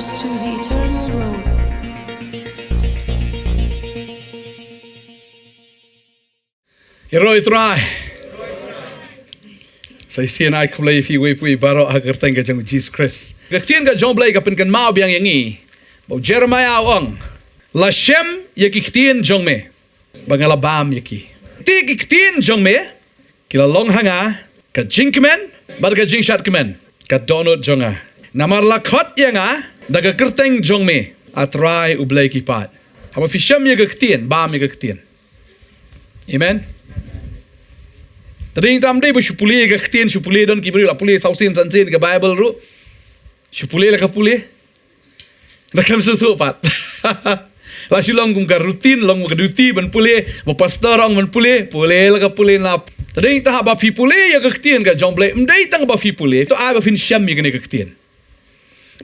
us to the eternal road. Iroi trai. Saya sian ai kulai fi we pui baro agar tengah jang Jesus Christ. Gaktian ka John Blake kapin kan mau biang yangi. Bau Jeremiah ong. La Shem yakiktian jong me. Bangala bam yaki. Ti kiktian jong me. Kila long hanga ka jinkmen bar ka jingshat kemen. Ka donut jonga. Namar la khot yanga daga kerteng jong me. Atrai U Blei kipat. Haba fi Shem yakiktian bam yakiktian. Amen. Tadi tam dei bersyupuli ke ketien syupuli dan kibri la puli sausin sansin ke Bible ru. Syupuli la ke puli. Nakam susu pat. La Shillong kum ka rutin long ka duty ban puli, ba pastor ong ban puli la ke puli nap. Tadi ta ba fi puli ya ke ketien ka John Blake. Mdei tang ba fi puli. To ai ba fin Shem ya ke ketien.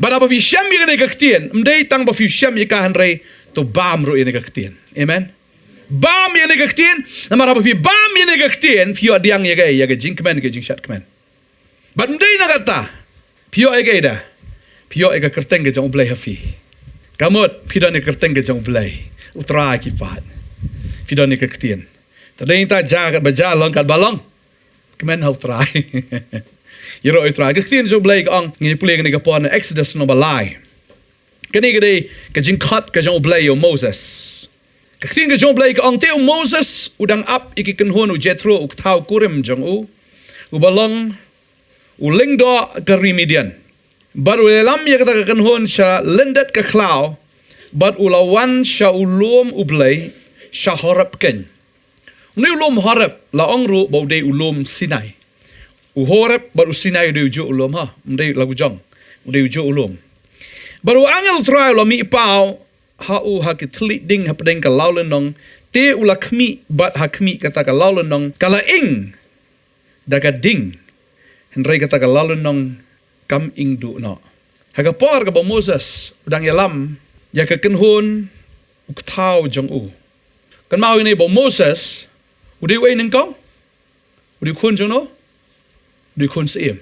Ba ba fi Shem ya ke ketien. Mdei tang ba fi Shem ya ka hanrei to bam ru ya ke ketien. Amen. Bam ya negaktian, nama apa pi bam ya negaktian, pio diang ya ga jinkman ga jingshat kman. But mdei na kata, pio ga ida, pio ga kerteng ga jang Blei hafi. Kamot pio ne kerteng ga jang Blei, utra kipat. Pio ne negaktian. Tadi ta jaga baja long kat balong, kman hau try. Yero utra gaktian jang Blei ang ni puli ga pon Exodus no Balei. Kani ga dei ga jingkat ga jang Blei o Moses. Ketika John Blei ang teo Moses udang up ikikan hon u Jethro u tau kurim jong u balong u lyngba ke Midian. Baru lam ya kata kan hon sya lendet ke khlaw, bat u lawan sya ulum U Blei sya harap ken. Ni ulum harap la ongru bau de ulum Sinai. U harap baru Sinai de uju ulum ha, mdei lagu jong, de uju ulum. Baru angel try la mi pau hau hakitlik ding hapdeng ka laulenong te ulakmi bat hakmi kata ka laulenong kala ing daga ding henrei kata ka laulenong kam ing du no haga por ka ba Moses udang yalam ya ka kenhun uktau jong u kan mau ini ba Moses udi we ning kong udi kun jong no udi kun siem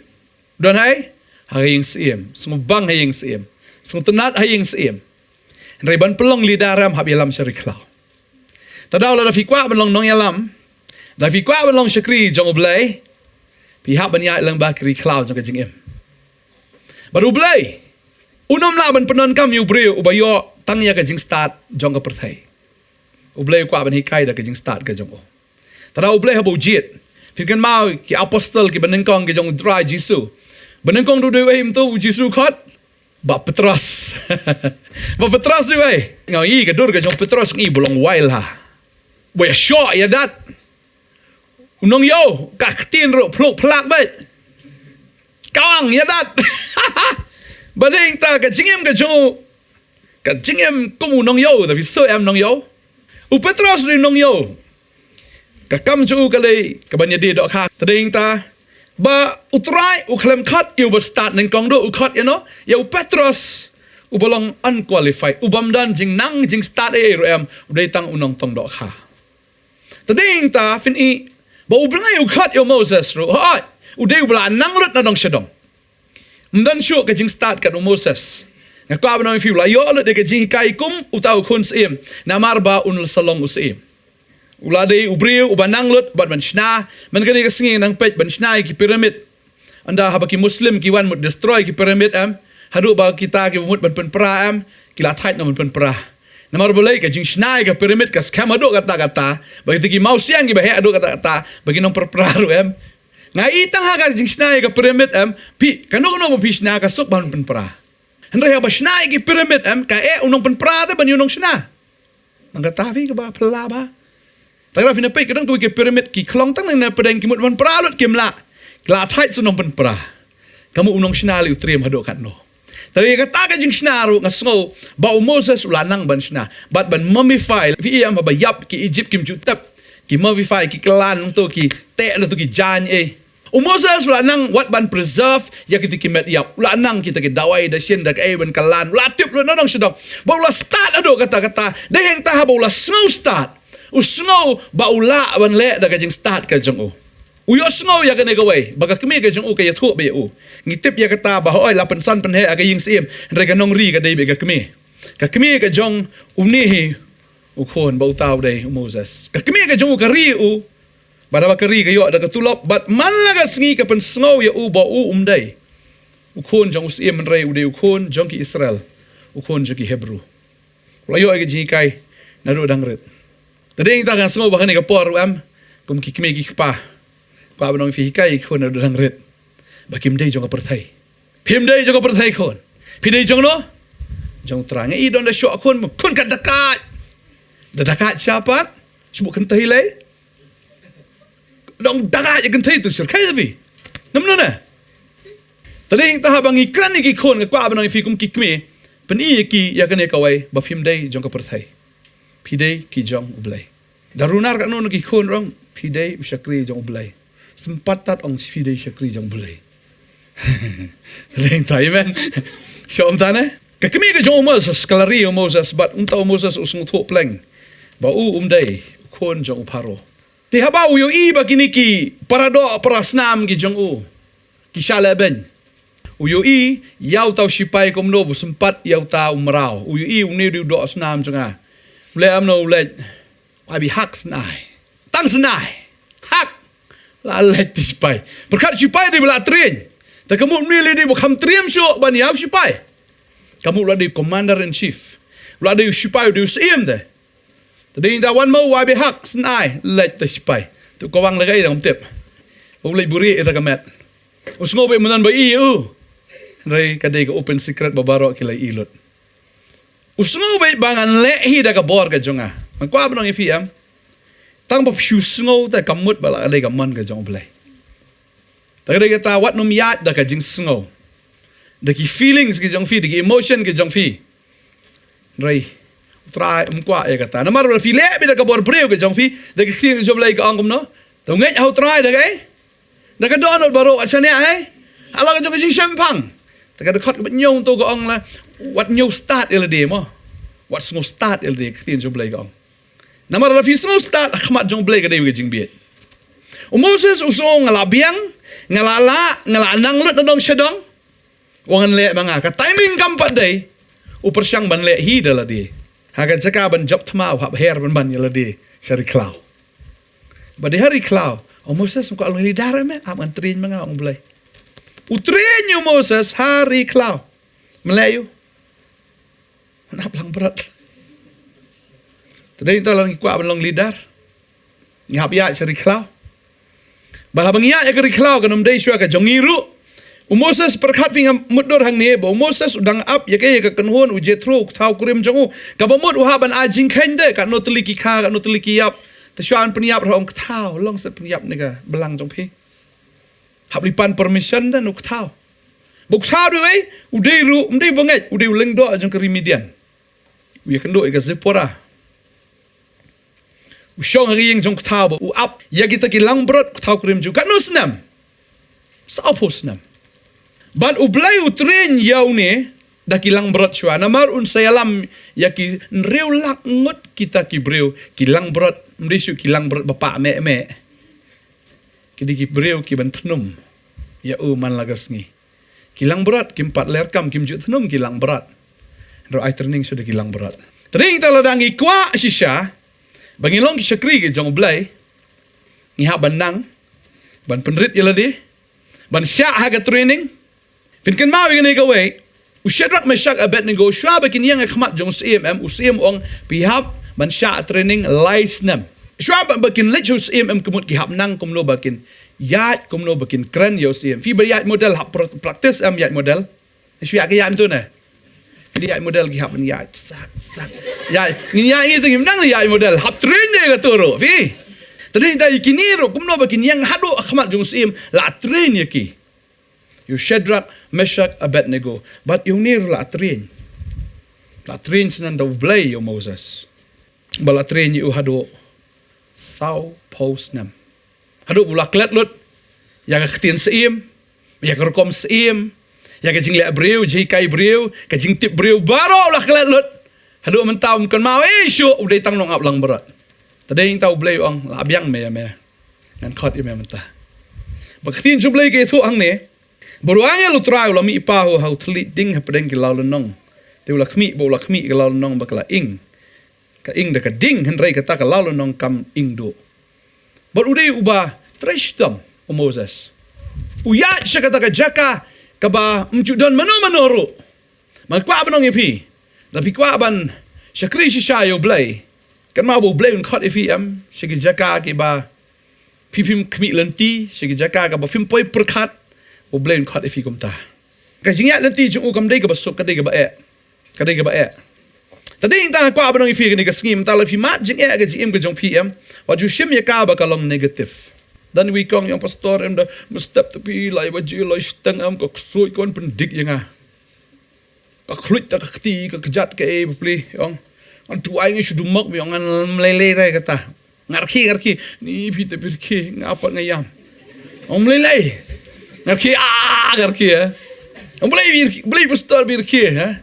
don hai haying siem sumubang haying siem sumutenat haying siem Reban pelong lidaram hab yalam syari khlaw. Tadaw la fikwa ban long nong yalam. Da fikwa ban long syakri jong U Blei. Pihak ban ya lang ba kri khlaw jong ka jingim. Baru U Blei. Unom la ban penon kam yu breu ubayo tang ya ka jing start jong ka perthai. U Blei kwa ban hikai da ka jing start ka jong o. Tadaw U Blei habo jit. Finkan mau ki apostol ki banengkong ki jong dry Jisu. Banengkong du dewe him tu Jisu khot. Ba Petros. Ba Petros tu ai. Ngau i ka dur ka jong Petros ngi bolong wild ha. Boy shot ya dat. Unong yo ka tin ro pluk plak bet. Kawang ya dat. Bading ta ka jingem ka jong ka jingem kum unong yo tapi so am nong yo. U Petros ni nong yo. Ka kam chu ka le ka banya di dok ha. Tading ta ba utrai u klem khat you ba start ning kong do u khat you know ya u Petros u bolong unqualified u bamdan jing nang jing start e ram u dei tang unong tong do kha tading ta fin i ba u blai u khat you Moses ro ha u dei bla nang lut na dong shadong mdan shu ka jing start ka u Moses na kwa ba no fiu la yo lut de ka jing kai kum u tau khun sim na marba un salong u sim ulade ubriu ubanang lut bat ban shna man kani ka singing nang pet ban shna ki pyramid anda habaki muslim ki wan mut destroy ki pyramid am hadu ba kita ki mut ban pen pra am ki la thait na ban pen pra namar boleh ka jing shna ka pyramid ka scam adu kata bagi ki mau siang ki ba he adu kata bagi nong pra ru am ngai tang ha ka jing shna ka pyramid am pi kanu no pi shna ka sok ban pen pra henre ha ba shna ki pyramid am ka e unong pen pra ta ban yunong shna nang kata vi ka ba pla ba Tagla fina pe kadang ke pyramid ki klong tang na pedang ki mut ban pralut kim la kla thai sunong ban pra kamu unong shna li utriem hado kat no tadi kata ka jing shna ru ngasngo ba Moses ulanang ban shna bat ban mummify vi am ba yap ki Egypt kim jutap ki mummify ki klan to ki te na to ki jan e Moses ulanang wat ban preserve ya ki met yap ulanang kita ki dawai da sien da e ban kalan latip lu nong shadong ba ula start ado kata de heng ta ba ula snow start usno ba ula ban le da ka jing start ka jong Uyo sngo ya kene kawai. Baga kemi ke jong u ke yathu be u. Ngitip ya kata bah oi la pensan pen he aga ying sim. Rega nong ri ka dei be ka kemi. Ka kemi ke jong umni u khon bau tau dei Moses. Ka kemi ke jong u ka ri u. Bada ba ka ri ka yo da ka tulop bat man la ka sngi ka pen sngo ya u ba u dei. U khon jong sim rei u dei u khon jong ki Israel. U khon jong ki Hebrew. La yo ke ji kai na ro dang ret. Tadeng ta kan sngo ba kene ka por am. Kum ki kemi ki pa. Qua bên ông phi cái khôn ở đằng rệt, bà kim đây trong cái bờ thầy, phim đây trong cái bờ thầy khôn, phi đây trong nó, trong trang ấy đón đã sọ khôn mà khôn cả đặc cát siapa, sebut kan thầy lấy, dong đặc cát kan thầy tu sửa khai gì, nắm nó nè, tadi ta habang ikran ni khôn cái qua bên ông phi cũng kik me, pen i ki ya kan ekawai, bà phim đây trong cái bờ thầy, phi đây ki trong U Blei, darunar kan nó ki khôn rong, phi đây usakri trong U Blei. Sempatat ong fidei syakri jang Blei. Leng tai men. Syom tane. Ka kemi ke jong Moses kalari Moses bat untau Moses usung thok pleng. Ba u dei khon jong paro. Ti haba u yo I bagini ki parado parasnam ki jong u. Ki shala ben. U yo I yau tau sipai kom no bu sempat yau ta umrau. U yo I uni du do snam jonga. Le am no le. Abi hak snai. Tang snai. Hak lalet sipai. Berkat sipai dia bela train. Tak kamu milih dia bukan triam syok bani apa sipai. Kamu lah dia commander in chief. Lah dia sipai dia usim deh. Tadi kita wan mau wabi hak senai let sipai. Tu kawang lagi dalam tip. Boleh buri itu kamet. Usngo be menan ba iu. Rai kadai ke open secret babaro kilai ilut. Usngo be bangan lehi dah ke bor ke jonga. Mangkwa benong ifiam. Tang ba phu sngo ta kamut bala kadai ka man ke jong Blei. Ta kadai kata wat num yat da ka jing sngo. Da ki feelings ke jong fi, da ki emotion ke jong fi. Rai try mkwa ya kata. Namar ba fi le bi da ka bor breu ke jong fi, da ki khir jong Blei ka angkom no. Ta ngai how try da kai. Da ka Donald baro achane ai. Ala ka jong jing champang. Ta ka khot ka nyong to ka ong la wat new start el de mo. Wat sngo start el de khir jong Blei ka ong. Namar la fi sngo start khmat jong Blei ka de ke jing biet. Moses usong ngalabiang ngalala ngalanang lut nong sedong. Wangan le manga ka timing kampat dei. Upar syang ban le hi dala di. Hagan saka ban job tma hab hair ban yala di sari khlaw. Ba di hari khlaw, Moses ko along lidar me am antrin manga ong Blei. Utrin you Moses hari khlaw. Melayu. Nap lang berat. Tadi kita lang kuat long lidar. Ngap ya sari khlaw. Balah bangia ya keri khlaw kanum dei syua ka jongiru. Moses perkhat pingam mudur hang ne bo Moses udang up ya ke ka kanhon u Jethro thau kurim jongu ka bamut u haban ajing khende ka no teliki kha ka no teliki yap ta syuan peniap rong thau long set peniap ne ka belang jong phi hab lipan permission dan u thau buk thau du ei u dei ru dei bangai u dei leng do jong keri Midian u ya kendo ka Zipora u syong hari yang jong thau u up ya kita ki lang brot thau kurim ju ka no snam sa pos snam. Ban U Blei U train yau ne dah kilang berat syua. Namar un sayalam ya ki nreu lak ngut kita ki breu kilang berat mdisu kilang berat bapa me. Kidi ki breu ki ban thnum. Ya man lagas ngi. Kilang berat kim pat lerkam kim ju thnum kilang berat. Ro ai training sudah kilang berat. Tering ta ladangi kwa sisha bangilong ki syakri ke jong Blei. Ngi ha banang ban penrit yala di. Ban sya ha ka training. Pinkan mau ingin ikaw Usyadrak Meshach Abednego syua bakin yang khmat jong usim ong pihap ban sya training laisnam. Syua bakin lech usim kemut ki hap nang kumno bakin yat kumno bakin kren yo usim. Fi beryat model hap praktis yat model. Syua ke yat tu na. Fi yat model ki hap yat sak. Yat ngin yat itu ngim nang yat model hap train je ka turu. Fi. Tadi dai kiniro kumno bakin yang hadu khmat jong usim la train ye ki. You Shadrach, Meshach, Abednego. But you need latrin. Latrin sinanda U Blei U Moses. Balatrin you hado sau post nam. Hado bulaklet lut. Yang ketin seim. Yang rekom seim. Yang kajing lek breu, jikai breu, kajing tip breu baro laklet lut. Hado mentau mkan mau syuk udai tang nong ap lang berat. Tadi yang tahu Blei ong labiang me. Ngan khot ime mentah. Baktin jublay ke thu ang ne. Beruangnya lu try ulah mi pahu hau telit ding hapedeng ke lalu nong. Dia ulah kmi bo ulah kmi ke lalu nong bakala ing. Ka ing da ka ding henrei kata ka lalu nong kam ing do. Berudai ubah treshdom o Moses. Uyat siya kata ka jaka ka ba mcudon mano-manoro. Magkwa ba nong ipi. Tapi kwa ban siya kri siya U Blei. Kan ma bo Blei un khot ifi am siya ki jaka ki ba pipim kmi lenti siya ki jaka ka ba fim poi perkat U Blei un khot ifi kum ta. Ka jingya lenti jung u kam dei ka ba sok ka dei ka ba e. Ka dei ka ba e. Tadi ta kwa ba nong ifi ni ka ngim ta la fi mat jing e ka jim ka jong PM. Wa ju shim ya ka ba ka long negative. Dan we kong yang pastor em da mustap tapi lai ba ji lai stang am ko soi kon pendik yang ah. Ka khluit ta ka ti ka kejat ka e pli yong. An tuai ngi sudu mak bi ngan lele rai kata. Ngarki ni pita pirki ngapa ngayam. Om lele. Ngarki ya. Om Blei pastor birki ha.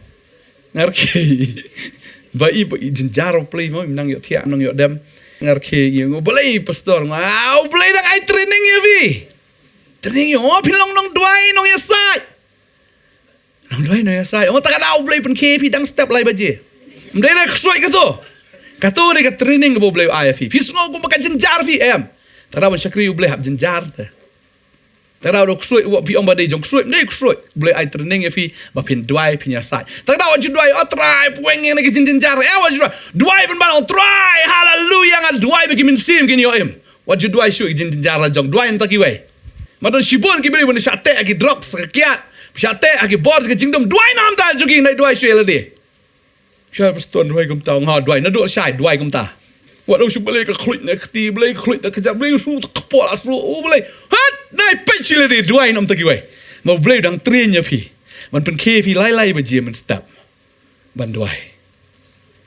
Ngarki. Bai jenjaro play mo nang yo tiap nang yo dem. Ngarki yang Blei pastor ngau Blei dak ai training ya vi. Training yo pilong nong duai nong ya sai. Nong duai nong ya sai. Oh tak ada Blei pen ke pi dang step lai baje. Mdai dak suai ka to. Ka to de ka training ka Blei ai fi. Fi sngo ko maka jenjar fi em. Tara ban Shakri U Blei hab jenjar te. Tara dok suai wa pi ong badai jong suai mdai suai Blei ai training ya fi ba pin duai pin ya sai. Tara wa ju duai o try pueng yang ke jenjar e wa ju duai ben ban try hallelujah ngal duai be min sim kin yo em. Wa ju duai suai jenjar la jong duai entaki we. Madon shibon ki Blei ban shate aki drugs ka kiat. Shate aki board ka jingdom duai nam ta jugi nai duai suai la de. Siya pastor duai kum ta nga duai na do sai duai kum ta. Wa do su Blei ka khluit na kti Blei khluit ta ka Blei su ta kapol asu u Blei. Hat nai pech le de duai nam taki we. Ma Blei dang train ya pi. Man pen ke fi lai ba je man step. Ban duai.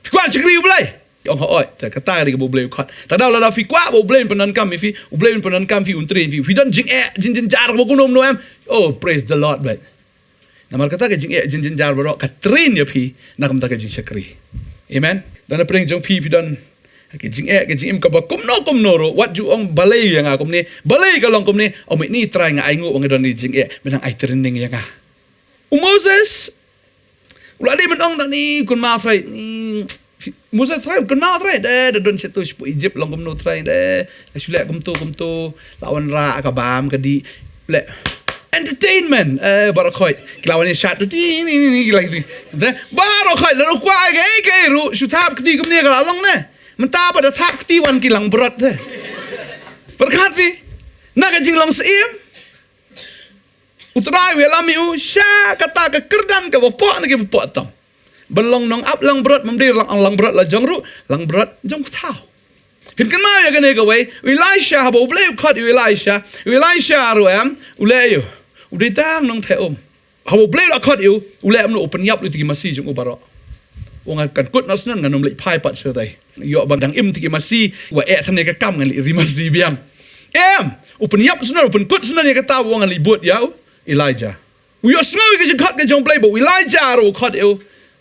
Fi kwa Shakri U Blei. Yong ha oi ta kata ri ka Blei khot. Ta da la fi kwa Blei penan kam fi U Blei penan kam fi un train fi. Fi don jing jin jar ko kunom no em. Oh praise the Lord but. Namar kata ka jin jar baro ka train ya pi na kam ta ka jing Shakri. Amen. Dan na preng jong pi don ke jing ka ba kum no ro wat ju ong Balei yang akum ni Balei ka long kum ni o mi ni try nga ai ngu ong don ni jing menang ai training yang ah. Moses uladi men ong ni kun ma try ni Moses try kun ma try de don chetu spu Egypt long kum no try de sule kum tu lawan ra ka bam ka di le entertainment barokhoi klawan ni shat ni like de barokhoi la kwa ke ru su thap kti kum ni ka long ne man ta ba da thap kti wan ki lang brot de berkat vi na ka jing long sim utrai we lami u sha kata ka kerdan ka bopo na ke bopo tam belong nong up lang brot mamdi lang brot la jong ru lang brot jong thao fin kan ma ya gane ka we Elisha ha bo Blei khot Elisha ru am ulei udai tang Nongthymmai ha bo Blei la khot ulei am no open yap lu ti masi jong ubaro wong kan kut nas nan nganom lei pai pat se dai yo bang dang im ti masi wa thane ka kam ngan li masi biam open yap sunan open kut sunan ya kata wong li bot yau Elijah we are snow ke khot ke jong Blei bo Elijah ro khot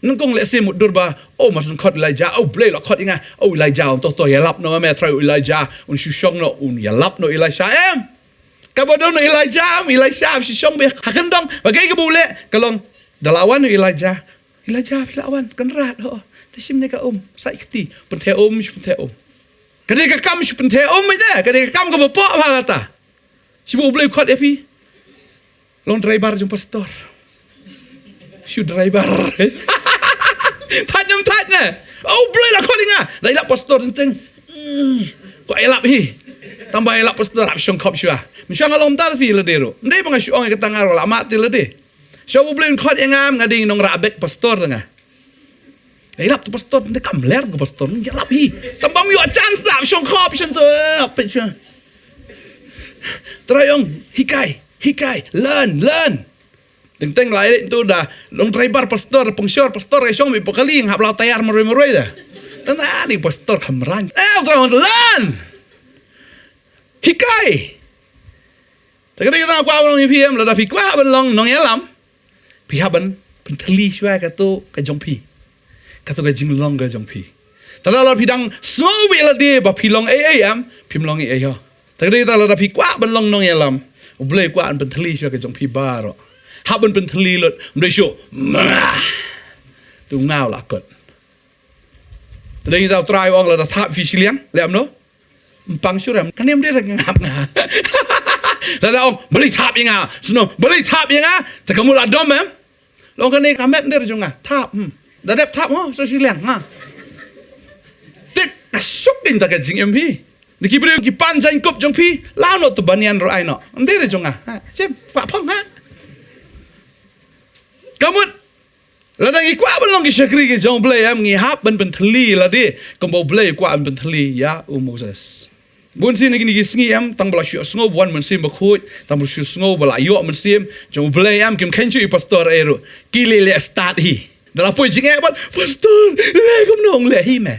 nang kong le se mut dur ba mas khot Elijah Blei la khot inga Elijah on to ya lap no me try Elijah un Shillong no un ya lap no Elijah ka bo don Elijah Shillong be hakan dong bagai ke bule kalong dalawan Elijah lawan kan rat ho tasim ne ka sai kti penthe kade ka kam shu penthe me da kade ka kam ka bo pa kata sibu Blei khot efi long driver jong pastor shu driver tajam Blei la khot inga dai la pastor teng ko elap hi tambah elap pastor ap shong khop shua mi shang alom tal fi le dero ndai bang shu ong ka tangar la mat le de shu Blei khot engam ngading nong rabek pastor tengah elap tu pastor ndai kam ler ko pastor ni elap hi tambah mi chance ap shong khop shan to ap chu trayong hikai learn teng lai tu dah long driver pastor pengsyur pastor ai shong mi pokaling hab lau tayar meroi dah tana ni pastor kamran learn hikai tak kita kwa long PM la da fi kwa ban long nong elam pi haban penteli shwa ka tu ka jong pi ka tu ka jing long ka jong pi tala la pi dang so bi la de ba pi long am pim long ho tak kita la da fi kwa ban long nong elam u blei kwa an ben thli shwa ke jong phi ba ro ha ben thli lot mde sho tu ngao la kot tadeng tao try ong la thap fi Shillong le am no pang shu ram kan em dia ngap nga la da ong beli thap yang a sno beli thap yang a ta kamu la dom em long kan ni kamet dia jong a thap da dep thap ho so Shillong ha tek asuk din ta ka jing em phi ni ki bre ki pan jain kop jong phi la no to banian ro ai no dia jong a chem fa phong ha kamu ladang ikwa belong ki shakri ki jong blei am ngi hap ben thli la di kombo blei kwa ben thli ya Moses bun sin ni ki sngi am tang bla shu sngo bon men sim ba khoi tang bla shu sngo bla yo men sim jong blei am kim khen chu pastor ero ki le start hi dala poi jing e bat pastor le kom nong le hi me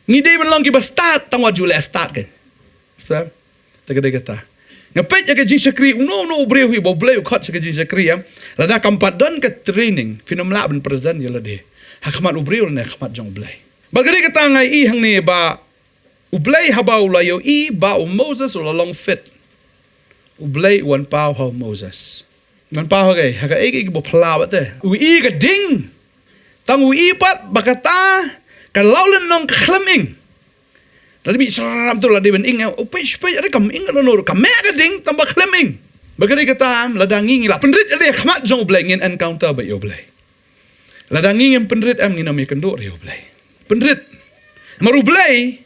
ni de belong ki ba start tang wa ju le start ke start ta ke de kata ngapet ya ke jing shakri no breu hi bo bleu khat ke jing shakri am la da kampat don ke training finom la ben present ya la de ha khamat u breu ne khamat jong blei ba ke kata ngai i hang ne ba u blei ha ba u la yo i ba u Moses u la long fit u blei wan pa ha Moses man pa ha ge ha ka e bo phla ba te u i ka ding tang u i pat ba kata ka laulen nong khlaming Ladi bi saram tu ladi ben ing ope spe ada kam ing no kam me ka ding tambah claiming bagari kata am ladangi la penrit ada khamat jong blai ngin encounter ba yo blai ladangi ngin penrit am ngin am kendo yo blai penrit maru blai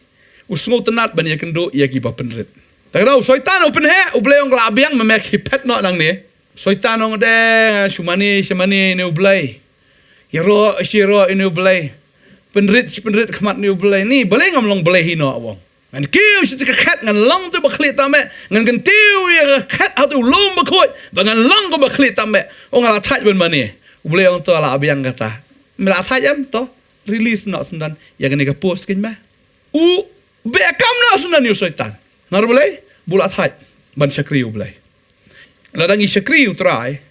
usngo tenat ban ya kendo ya ki ba penrit tagrau soitan open he u blai ong labiang me mek hipet no nang ne soitan ong de shumani ne u blai yero shiro inu blai penrit khamat ni blai ni boleh ngam long blai hi no awang an kiu si ka khat ngan long tu ba khli ta me ngan kan tiu ya khat au tu lom ba khoi ba ngan long ko ba khli ta me ong ala thaj ben mani blai ong to ala abiang kata me la thaj am to release no sundan ya kan ka post kin me u be kam no sundan ni soitan nar blai bula thaj ban shakri u blai la dangi shakri u try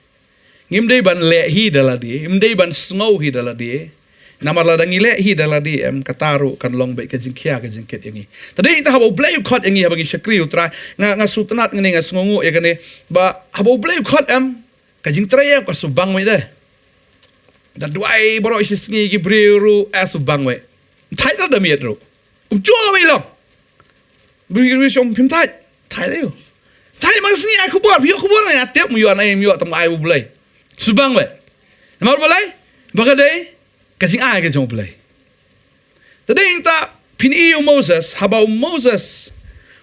ngim dei ban le hi dala di ngim dei ban snow hi dala di namar la dangi le hi dala di em kataru kan long be ke jingkhia ke jingket yangi tadi ta habo blai khot yangi habangi shakri utrai nga sutanat ngene nga sngongu e kane ba habo blai khot em ka jingtrai em ka subang me de da duai boro isingi ki breru asubang we thai ta da miet ro jo me lo bri shom phim thai le thai ma sni a khubor phi khubor na tep mu yo na em yo tam ai bu blai subang we namar blai ba ka dei Kasing ai ke jong blai. Tadi ta pin iu Moses, habau Moses.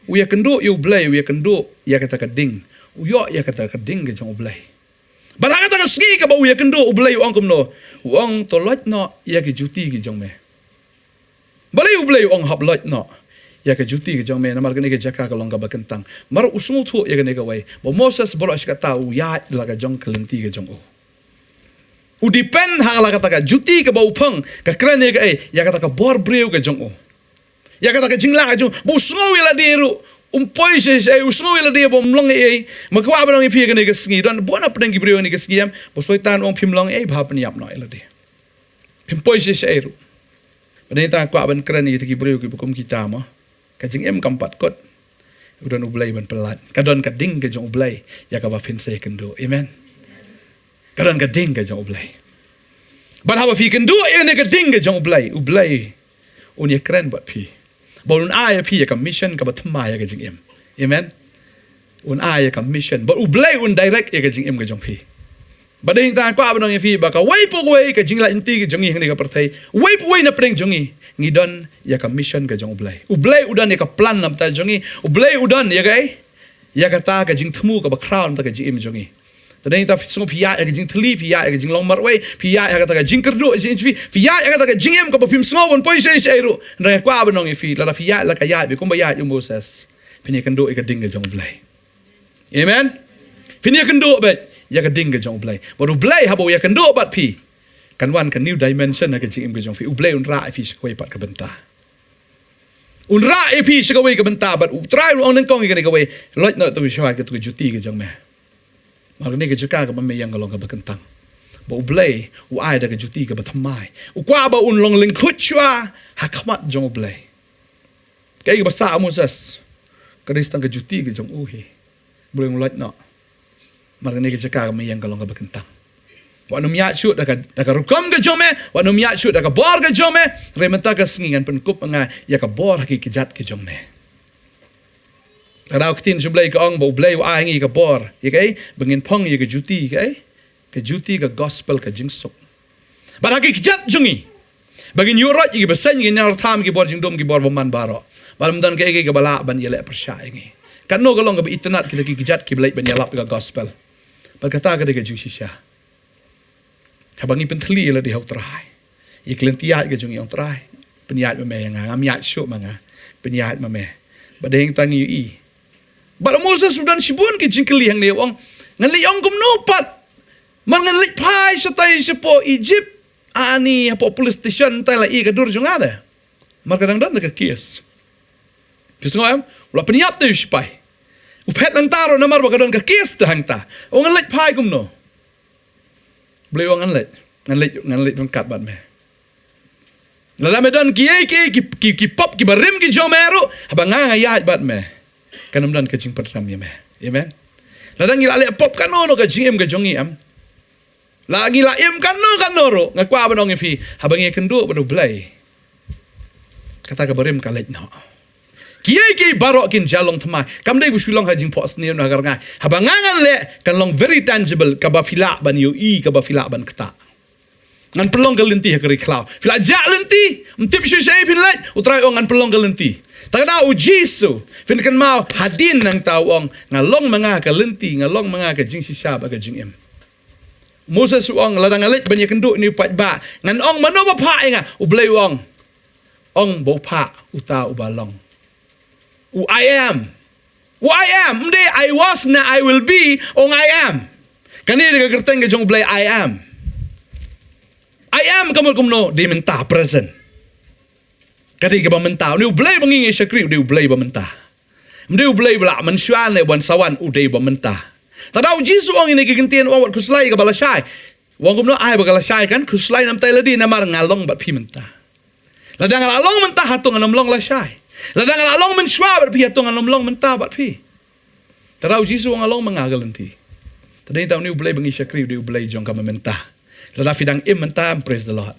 Uya kendo iu blai, uya kendo ya kata kading. Uyo ya kata kading ke jong blai. Bala kata ka sgi ka ba uya kendo u blai ong komno. Uong tolot no ya ke juti ke jong me. Balei u blai ong hab lot no. Ya ke juti ke jong me namal kene ke jaka ka long ka bakentang. Mar usung thu ya kene ka wai. Ba Moses bolo askata u ya la ka jong kelenti ke jong o. Udipen hang la kata ka juti ke bau phang ka krane ka ya kata ka bor breu ke jong o ya kata ka jingla ka jong bu sngo ila deru poi se usngo ila de bom long ma kwa ba long phi ka ne ka sngi don bona pdeng ki breu ni ka skiam bo soitan ong phim long bha pan yap no ila de phim poi se ru ba ta kwa ban krane ki breu ki bukum kita ma ka jing em kampat kot udon ublai ban pelat ka don ka ding ke jong ublai ya ka ba fin se kendo amen Kadang kading ke jong ublai. Ban hawa fi kendo ene kading ke jong ublai unya keren buat pi. Bon ai pi ya commission ka batma ya ke jing em. Amen. Un ai ya commission, but ublai un direct ya ke jing em ke jong pi. Bading ta kwa banong fi ba ka wai po wai ke jing la inti ke jong ni ka pertai. Wai po wai na preng jong ngidon ya commission ke jong ublai. Ublai udan ya ka plan nam ta jong ublai udan ya gai ya ka ta ka jing thmu ka ba crown ta ka jing em jong Tadi kita semua pihak yang jing teli, pihak yang jing long marway, pihak yang kata jing kerdo, pihak yang kata jing em kau pim semua pun poin saya cairu. Naya kuah benong ifi, lala pihak lala kaya, bekom bayar yang Moses. Pini kendo ikat ding ke jong blai. Amen. Pini kendo bet, ya keding ke jong blai. Baru blai habo ya kendo bat pi. Kan wan kan new dimension nak jing em ke jong fi. Blai unra ifi sekoi pat ke bentah. Unra ifi sekoi ke bentah, bat try orang nengkong ikan ikawai. Lot nak tu syawai ke tu juti ke jong meh. Maka ni kejaka ke mami yang galong ke bekentang. Ba ublai, u ai da ke juti ke bathamai. U kwa ba un long ling khut chwa, ha khamat jong ublai. Kai ke basa Moses. Kadistang ke juti ke jong uhi. Boleh ngulat no. Marga ni ke cakap kami yang kalong ke berkentang. Wanum yak shoot dah rukom ke jome, wanum yak shoot dah bor ke jome, rementa ke sengingan penkup menga ya ke bor haki kejat ke jome. Kadau ketin jublai ke ong bau blai wa ngi ke bor, ya kai, bengin pong ya ke juti kai. Ke juti ke gospel ke jingsuk. Bar haki kejat jungi. Bagin yurot ya ke besen ya nyal tham ke bor jingdom ke bor beman baro. Balam dan ke bala ban ya le persya ngi. Kan no kalong ke internet kita ki kejat ki blai ban yalap ke gospel. Berkata ke ke jusisya. Habangi penteli lah di hau terai. Iklan tiat ke jung yang terai. Pyniaid mame yang ngam yat syuk manga. Pyniaid mame. Badeng tangi i. Bala Moses sudan sibun ke jingkeli yang dia wong. Ngan li ong kum nopat. Man ngan li pai satai sipo Egypt. Ani apa police station tai la i ke dur jung ada. Mar kadang dan ke kias. Kisah ngam, ulah Pyniaid tu sipai. Upet nang taro namar bakadon ke kias tu hang ta. O ngan li pai kum no. Blei U ngan let kat bat me. Lala medan ki pop ki barim ki jomero abang ngayat bat me. Kanam dan kecing pertam ya me. Amen. Lala ngila le pop kanono ka jingem ka jongi am. La ngila em kanoro ngakwa banong ipi abang ye kendo banu blai. Kata ka barim ka let no. Ki barok kin jalong thamai. Kam dai bu Shillong ha jing pos ni na gar ngai. Habang ngan le kan long very tangible ka ba fila ban yu ka ba fila ban kata. Ngan pelong ka lenti ha kari khlaw. Fila ja lenti, mtip shu shai pin let utrai ong ngan pelong ka lenti. Ta da u jisu. Fin kan mau hadin nang tau ong ngalong manga ka lenti, ngalong manga ka jing sisa ba ka jing em. Moses ong ladang alet ban ye kenduk ni pat ba. Ngan ong mano ba pa inga u blai ong. Ong bo pa uta u balong. Who I am. Who I am. Mde I was na I will be. Ong I am. Kani dia kerteng ke jong blai I am. I am kamu kumno di mentah present. Kadi ke mentah. Ni blai bangi syakri di blai mentah. Mde blai bla mensyuan le wan sawan udai mentah. Tadau jisu ong ini ke gentian ong wat kuslai ke balasai. Wong kumno ai bagalasai kan kuslai nam tai ladi namar ngalong bat pi mentah. Ladang ngalong mentah hatung nam long lasai. Ladang along mensyua berpi atong along long mentah bat pi. Tarau jisu ang along mengagal nanti. Tadi tahu ni blai bangi syakri di blai jong ka mentah. Lada fidang im mentah praise the Lord.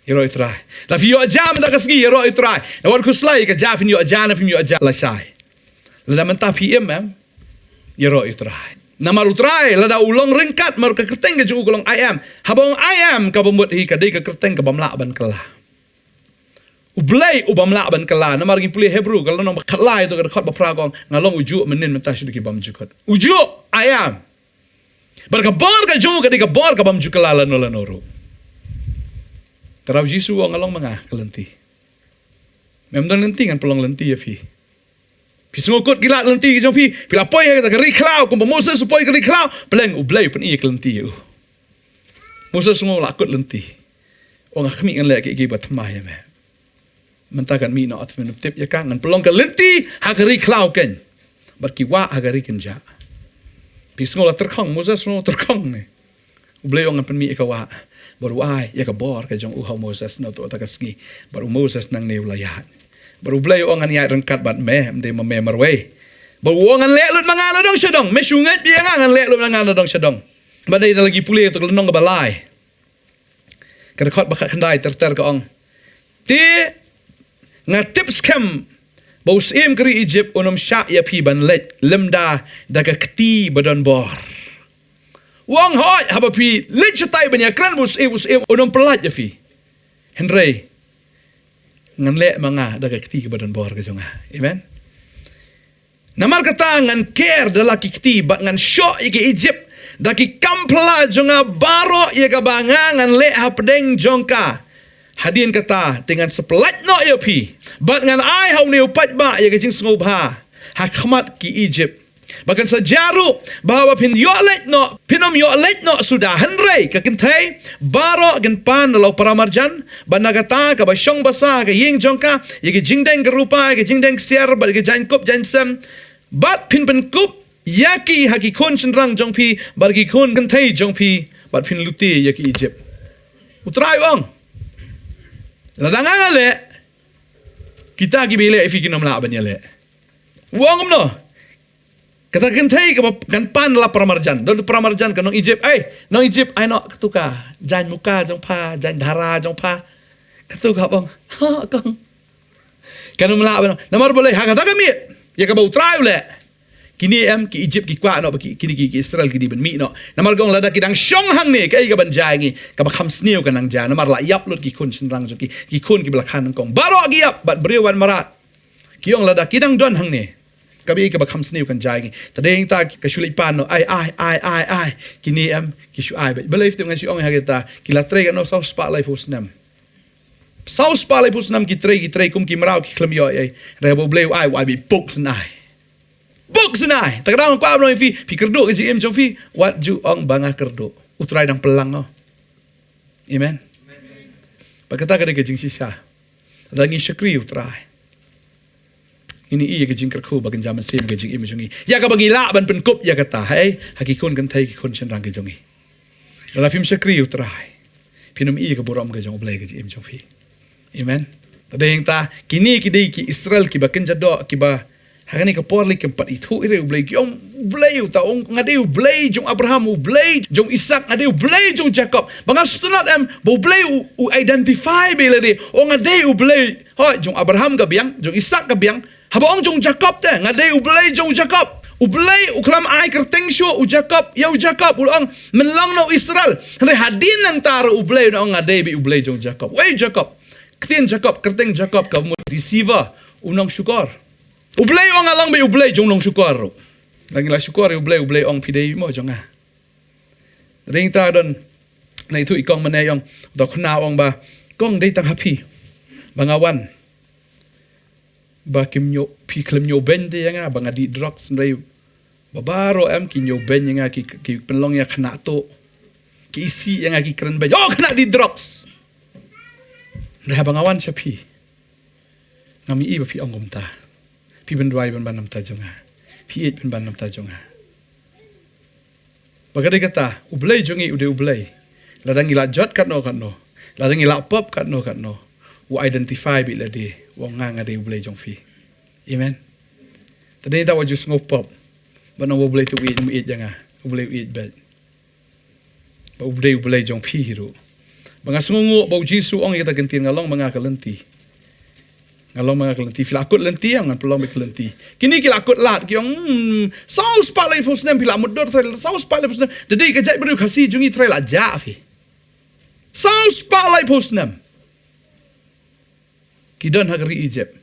Hero itrai. La fi yo jam da kasgi hero itrai. Na war kuslai ka ja fin yo jana fin yo ja la sai. Lada mentah pi im hero itrai. Namar utrai lada ulong ringkat mar ka kerteng ke ju ulong I am. Habong I am ka bambut hi ka dei ka kerteng ka bamla ban kelah. Blai U bamla ban kala na margi puli Hebrew kalau nong khala itu kada khot bapragong ngalong uju menin mentash di bam jukot uju I am barka bar ka ju ka bar ka bam jukala la noro tarau jisu ngalong manga kelenti memdan lenti kan pelong lenti ya fi pisungkot gila lenti ke jong fi pila poi ka ri khlaw kum Moses supoi ka ri khlaw beleng U blai pen i kelenti u Moses ngol lakut lenti ong khmi ngan le ki bat mai me mentakan mi na atmen tip ya kangan pelong ka lenti hagari khlaw ken bat ki wa hagari kenja pisngola terkhong Moses no terkhong ne U blai ong pen mi ka wa baru ai ya ka bor ka jong u ha Moses no to ta kasgi baru Moses nang ne ulayat baru blai ong an ya rengkat bat me de me marwe baru ong an le lut mangana dong sedong me sungat dia ngan le lut mangana dong sedong badai lagi pule to nong ka balai ka khot ba khandai ter ka ong ti nga tips kem bos em kri Egypt onom sha ya pi ban let lemda daga kti badan bor wong hoi haba pi let chatai banya kran bos em onom pelat ya fi Henry ngan le manga daga kti badan bor ka jonga amen namar kata ngan care dalaki kti ba ngan sho ke Egypt daki kampla jonga baro ya ka banga ngan le hapdeng jongka hadin kata dengan sepelat no ya pi bat ngan ai hau ne upat ba ya kecing sngop ha khmat ki Egypt bahkan sejaru bahwa pin yo let no pinom yo let no sudah Henry ka kentai baro gen pan lo paramarjan banagata ka basyong basa ka ying jongka ya ke jingdeng ke rupa ke jingdeng siar ba ke jankop jansam bat pin kup yaki haki kon chenrang jongpi bargi kon kentai jongpi bat pin luti ya ke Egypt utrai wong Ladang le kita ki bile ifi kinom la banya le Wang no. Kata kentai kan pan la pramarjan. Dan pramarjan kan nong Egypt. Nong Egypt ai no ketuka. Jan muka jong pa, jan dara jong pa. Ketuka bang. Ha kang. Kan mela bang. Namar boleh ha kata kami. Ya ka bau try le. Kini ki Egypt ki kwa no kini ki Israel ki di ben mi no. Namar gong lada ki dang syong hang ni kai ka ban jai ngi. Ka ba kham sniu kan nang ja. Namar la yap lut ki kun sin rang jo ki kun ki belakhan kong. Baro gi yap bat brewan marat. Ki yong lada ki dang don hang ni. Kabi ka ba kham sniu kan jai ngi. Tadeng ta ka shuli pan no ai kini ki shu ai. Believe tu ngan si ong ha kita ki la tre no sau spa lai fus nam. Sau spa lai fus nam ki tre kum ki mrau ki khlem yo ai. Re bo bleu ai wa bi books nai. Books nai. Tak daw ko no fi kerdo ke si em jong fi wat ju ong banga kerdo. Utrai dang pelang no. Amen. Pagkata ka de ke jing sisa. Langi syakri utrai. Ini iya ke jing kerku bagan zaman sim ke jing im jongi. Ya ka bagi la ban pen kup ya kata hai hakikun kan thai ki kun chen rang ke jongi. La film syakri utrai. Pinum iya ke borom ke jong blai ke jing im jong fi. Amen. Tadeng ta kini ki dei ki Israel ki bakan jado ki ba Hagani ka porli kempat itu ire u blei yong blei u ta ong ngade u blei jong Abraham u blei jong Ishak ngade u blei jong Jacob banga stunat bo blei u identify bele de ong ngade u blei ho jong Abraham ka biang jong Ishak ka biang haba ong jong Jacob te ngade u blei jong Jacob u blei u kram ai kerteng sho u Jacob ya u Jacob u ong menlang no Israel re hadin nang tar u blei no ngade bi u blei jong Jacob wei Jacob ketien Jacob kerteng Jacob ka receiver unang syukur Ublei ong alang be ublei jong nong syukur. Lagi la syukur ublei ong pidei mo jong ah. Ring ta don na itu ikong manay ong dok na ong ba kong dei tang happy. Bangawan. Ba kim nyo pi klem nyo ben de nga banga di drugs ndai babaro ki nyo ben nga ki penlong ya khna to. Ki isi nga ki kren ben. Oh kena di drugs. Dah bangawan siya pi. Ngami iba pi ong gumta. Pi ben dwai ben banam ta jonga. Pi et ben banam ta jonga. Bagade kata, ublei jongi ude ublei. Ladang ila jot kat no. Ladang ila pop kat no. U identify bi la de. Wong nga de ublei jong fi. Amen. Tadi ta wajus ngopop. Banang ublei tu eat mu eat janga. Ublei eat bed. Ba ublei jong fi hiru. Banga sungu bau Jisu ong kita gentin ngalong mga kalenti. Ngalong mga kelenti, filakut lenti yang ngan pelong kelenti. Kini kilakut lat kiong saus palai pusnem pila mudor trail saus palai pusnem. Jadi kejap beri kasih jungi trail aja fi. Saus palai pusnem. Kidan hagari Egypt.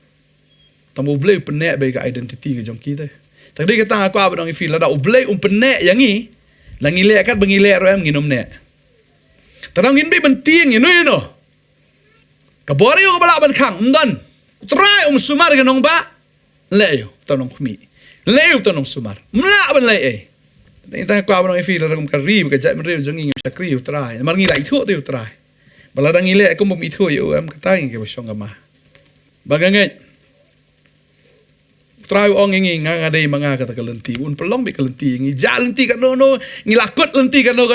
Tamu blei penek bagi identiti ke jong kita. Tadi kita aku apa dong fi lada blei penek yang ni langi lek kat bengilek roem nginom nek. Terang ngin be penting you know. Kabori ko bala ban khang umdan. Try sumar ke nong ba leo tanong kumi leo tanong sumar mla ban le ta kwa ban fi la kum kari ka jai mre jongi sakri try mar ngi lai thu tu try bala dang ile ko mo mi thu yo am ka tai ke bosong ma bagange try ong ngi nga dei manga ka kalenti un pelong be kalenti ngi jalenti ka no ngi lakot lenti ka no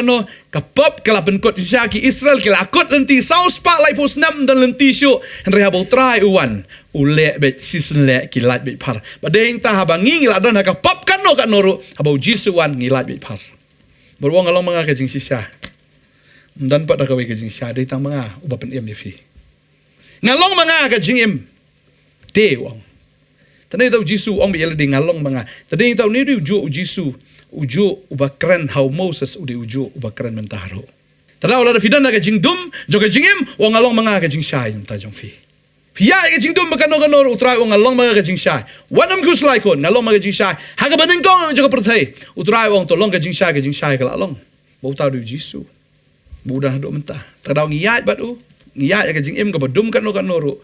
ka pop kala pen kot syaki Israel ki lakot lenti saus pa lai pos nam dan lenti syo re habo try uwan ule be season le ki lat be par badeng ta habangi ngi la don ka pop kan no ro habo Jisu wan ngi lat be par berwong along manga ka jing sisa dan pa da ka we ka jing sisa dei tang manga uba pen em fi ngalong manga ka jing em de wong Tadi tahu Jisu ong biar di ngalong manga. Tadi tahu ni ujo Jisu ujo ubakran how Moses ujo ubakran mentaro. Tadi awal ada fidan nak jingdum juga jingim ong ngalong manga ke jing syai ta jong fi. Pia ke jingdum bakano utrai ong ngalong manga ke jing syai. Wanam kus lai kon ngalong manga jing syai. Haga baning kong juga perthai utrai ong tolong ke jing syai ke lalong. Bau tahu Jisu. Budah do mentah. Tadi ngiyat batu ngiyat ke jingim ke badum kan ro.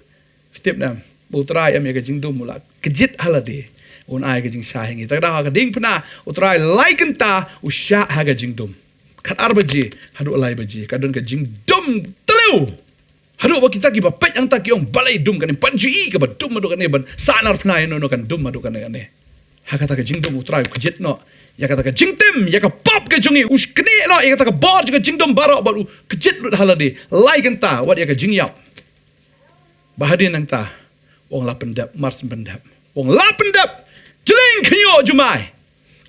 Fitip nam. Utrai am ya jingdum mula kejit halade un ai ke jing sha hingi tak dah ka ding pna utrai laiken ta usya ha ke jingdum kat arbaji hadu lai baji kadon ke jingdum telu hadu ba kita ki ba pet yang tak yong balai dum kan panji ke ba dum madu kan ban sanar pna no kan dum madu kan ne ha kata ke jingdum utrai kejit no ya kata ke jingtim ya ka pop ke jungi us kene no ya kata ke bor ke jingdum barok baru kejit lut halade laiken ta wat ya ke jingyap bahadin nang ta Wong la pendap mars pendap. Wong la pendap Jeleng kenyo jumai.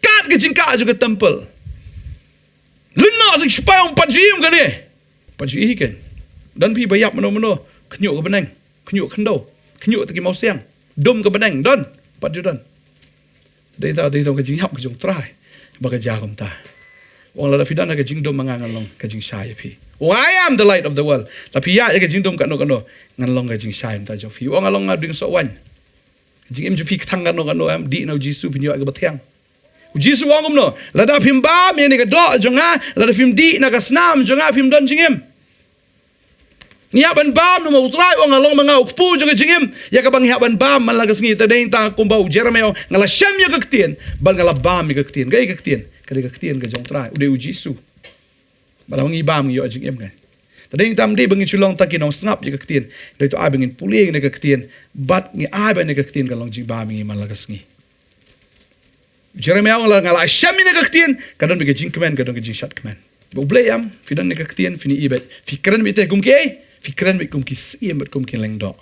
Kat ke jingka juga temple. Lena sing spayong pajuim kan ni. Pajui kan. Dan pi bayap meno-meno. Kenyo ke benang. Kenyo kendau. Kenyo teki mau siang. Dom ke benang. Don. Paju don. Dei tahu ke jinghap ke jong try. Baka jakom ta. Wong la fidan ke jing dom mangangan long ke jing syai pi. I am the light of the world. Tapi ya ke jing dom kano ngan long ke jing syai ta jong fi. Wong along ngading so wan. Jing em ju pi thang kano am di no Jisu pinyo ke batiang. Jisu wong no. Lada phim ba me ni ka do jonga, lada phim di na ka snam jonga phim don jingem. Nya ban bam no utrai wong along mangau pu jonga jingem. Ya ka bang ya ban bam man lagas ngi ta ding ta kumbau Jeremia ngala syam ya ka ktien, ban ngala bam ya ka ktien, gai ka ktien. Ka ktien ka jong trai ude Jisu. Balang ngi bam yo jingem kan. Ta ding tam di bangin Shillong ta ki nong snap ya ka ktien. Dai to ai bangin puling ne ka ktien, bat ngi ai ban ne ka ktien ka long jing bam ngi man lagas ngi. Jeremia orang ngala syam ni kektien kadang bagi jing kemen kadang bagi syat kemen. U Blei am fidan ni kektien fini ibet. Fikran bite kumki fikran bit kumki sim bet kumki lengdo.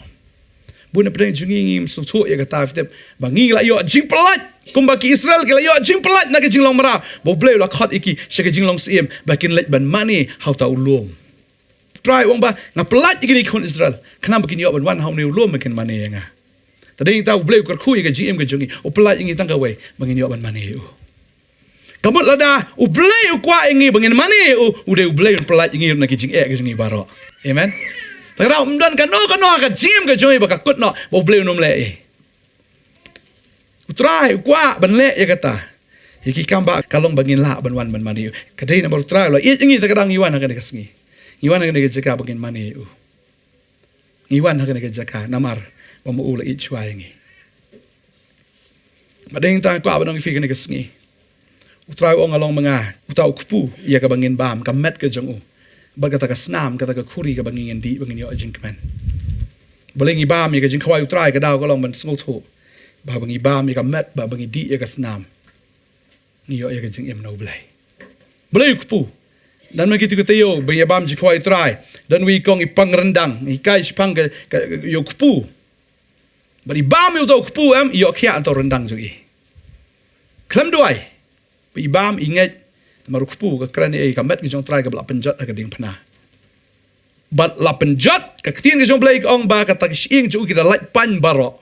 Buna pedang jungi ngim sutu ya kata fitep bangi la yo jing pelat kum bagi Israel ke la yo jing pelat nak jing long mara. U Blei la khat iki syaka jing long sim bakin let ban mani how ta ulum. Try wong ba ngapelat iki ni kon Israel. Kenapa bakin yo ban wan how ni ulum makin mani ya nga. Tadi tahu Blei U kerkui ke GM ke jungi. U pelat ingi tangga way bangin yo ban mani u. Kamu lada U Blei U kwa ingi bangin mani u. Ude U Blei U pelat ingi nak jing ke jungi baro. Amen. Tara umdan kano ka GM ke jungi baka kut no U Blei U nom le. Utrai kwa ban le ya kata. Iki kamba kalong bangin la ban wan ban mani u. Kadai na baru trai lo. Ingi takadang iwan akan dekat Iwan akan dekat jaka bangin mani u. Iwan akan dekat jaka namar. Wama ula ichwa yangi. Madeng tang kwa banong ifi kene kesngi. Utrai ong along mga utau kupu ia ka bangin bam ka met ka jong u. Bal kata ka snam kata ka khuri ka bangin di bangin yo jing kemen. Balengi bam ia ka jing khawai utrai ka daw ka long ban sngot ho. Ba bangi bam ia ka met ba bangi di ia ka snam. Ni yo ia ka jing em no blai. Blai kupu. Dan begitu kita yo bangi bam jing khawai utrai dan wi kong ipang rendang ikai spang ka yo kupu. Bari bam yu tau kupu am iyo kia atau rendang juga. Kelam duai. Bari bam ingat maru kupu ke kerana kamet ke jong try ke belak penjat ke ding pernah. Bat la penjat ke ketin ke jong Blei ong ba kata ke siing ju kita light pan baro.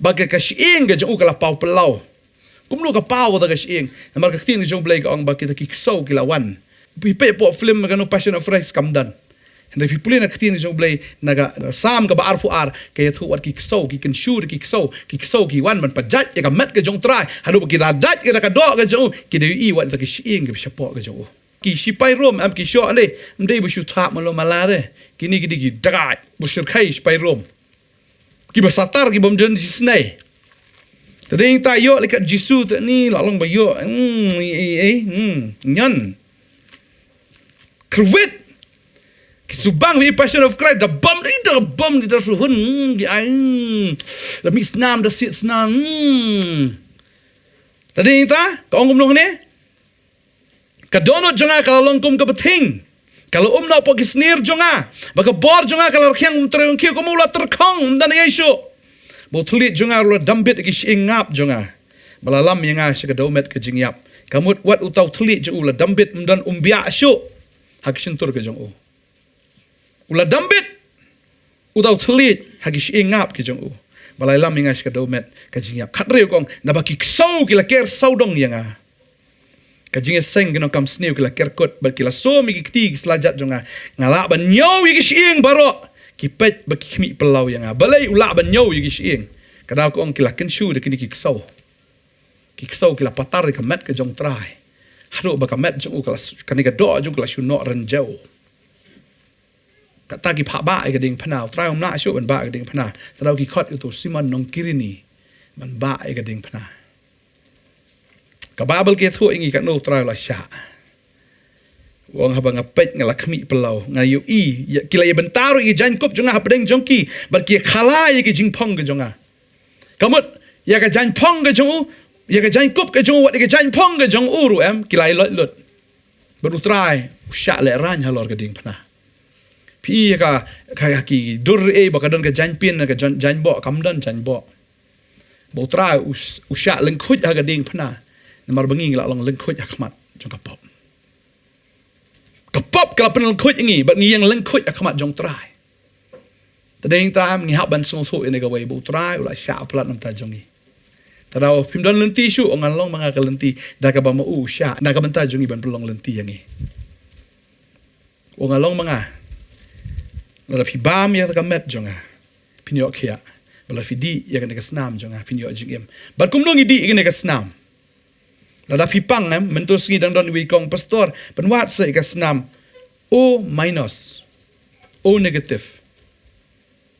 Ba ke siing ke jong kala pau pelau. Kumnu ke pau ta ke siing. Mar ke ketin ke jong Blei ong ba kita kiksau kilawan. Pipe po film kanu Passion of Christ kamdan. Hendak pipulin nak ketin jong Blei naga sam ke ba arfu ar ke tu wat kiksau ki kan syur kiksau ki wan man pajat ya kamet ke jong try hadu ki radat ke ka do ke jong ki dewi wat ke siing ke siapa ke jong ki sipai rom am ki syo ale mdei bu shu tha malo malade kini ki dagat bu syur kai sipai rom ki basatar ki bom jon jisnai tading ta yo lekat Jisu ta ni lalong ba yo nyan krwet Subang vi Passion of Christ the bum di da suhun di ai the mix nam the sit nam tadi ta ka ong umno ne ka dono jonga ka longkum ka beting kalau umno po kisnir jonga baka bor jonga ka larkyang umtreng ki ko mula terkong dan yesu bo tulit jonga lo dambit ki ingap jonga balalam yanga ka domet ka jingyap kamut wat utau tulit jo ula dambit dan umbia syu hakshin tur ka jong u Ula dambit utau telit hagis ingap ki jong u balai lam ingas ka domet ka jingyap khatre kong na baki ksau kila ker saudong yanga ka jingya seng kino kam sniu kila ker kot bal kila so mi kiti selajat jonga ngala ban nyau yigis ing baro ki pet baki khmi pelau yanga balai ula ban nyau yigis ing kada kong kila kenshu de kini ki ksau kila patar ka met ka jong trai haro baka met jong u kala kanika do jong kala shu no ranjau kata ki phak ba ke ding phana trai om na shu ban ba ke ding phana tadau ki khot tu Simon Nongkhryiem ban ba ke ding phana ka babel ke thu ingi ka no trai la sha wong ha bang pet ngala khmi pelau ngayu i kila ye bentaru i jan kop jonga pedeng jongki bar ki khala ye ki jing phong ke jonga kamut ya ka jan phong ke jong ya ka jan kop ke jong wat ke jan phong ke jong uru em kila lot baru trai sha le ran halor ke ding phana pi ka ki dur e ba kadon ka jan pin ka jan bo kamdan jan bo bau trai usya lengkut aga ding pena namar bengi la long lengkut akmat jong kapop kalau pen lengkut ngi bat ngi yang lengkut akmat jong trai tadeng tam ngi hab ban song so ini ka wei bau trai ula sya plat nam ta jong ngi tadau pim don lenti shu ongan long manga ka lenti da ka ba ma usya da ka ban ta jong ngi ban pelong lenti yang ngi ongan long manga la pi bam ya ka met jonga pinyo khia bala fi di ya ka snam jonga pinyo jingem bat kum nongi di ka snam la da pi pang mentus ngi dang don wi kong pastor ban wat se ka snam o minus o negative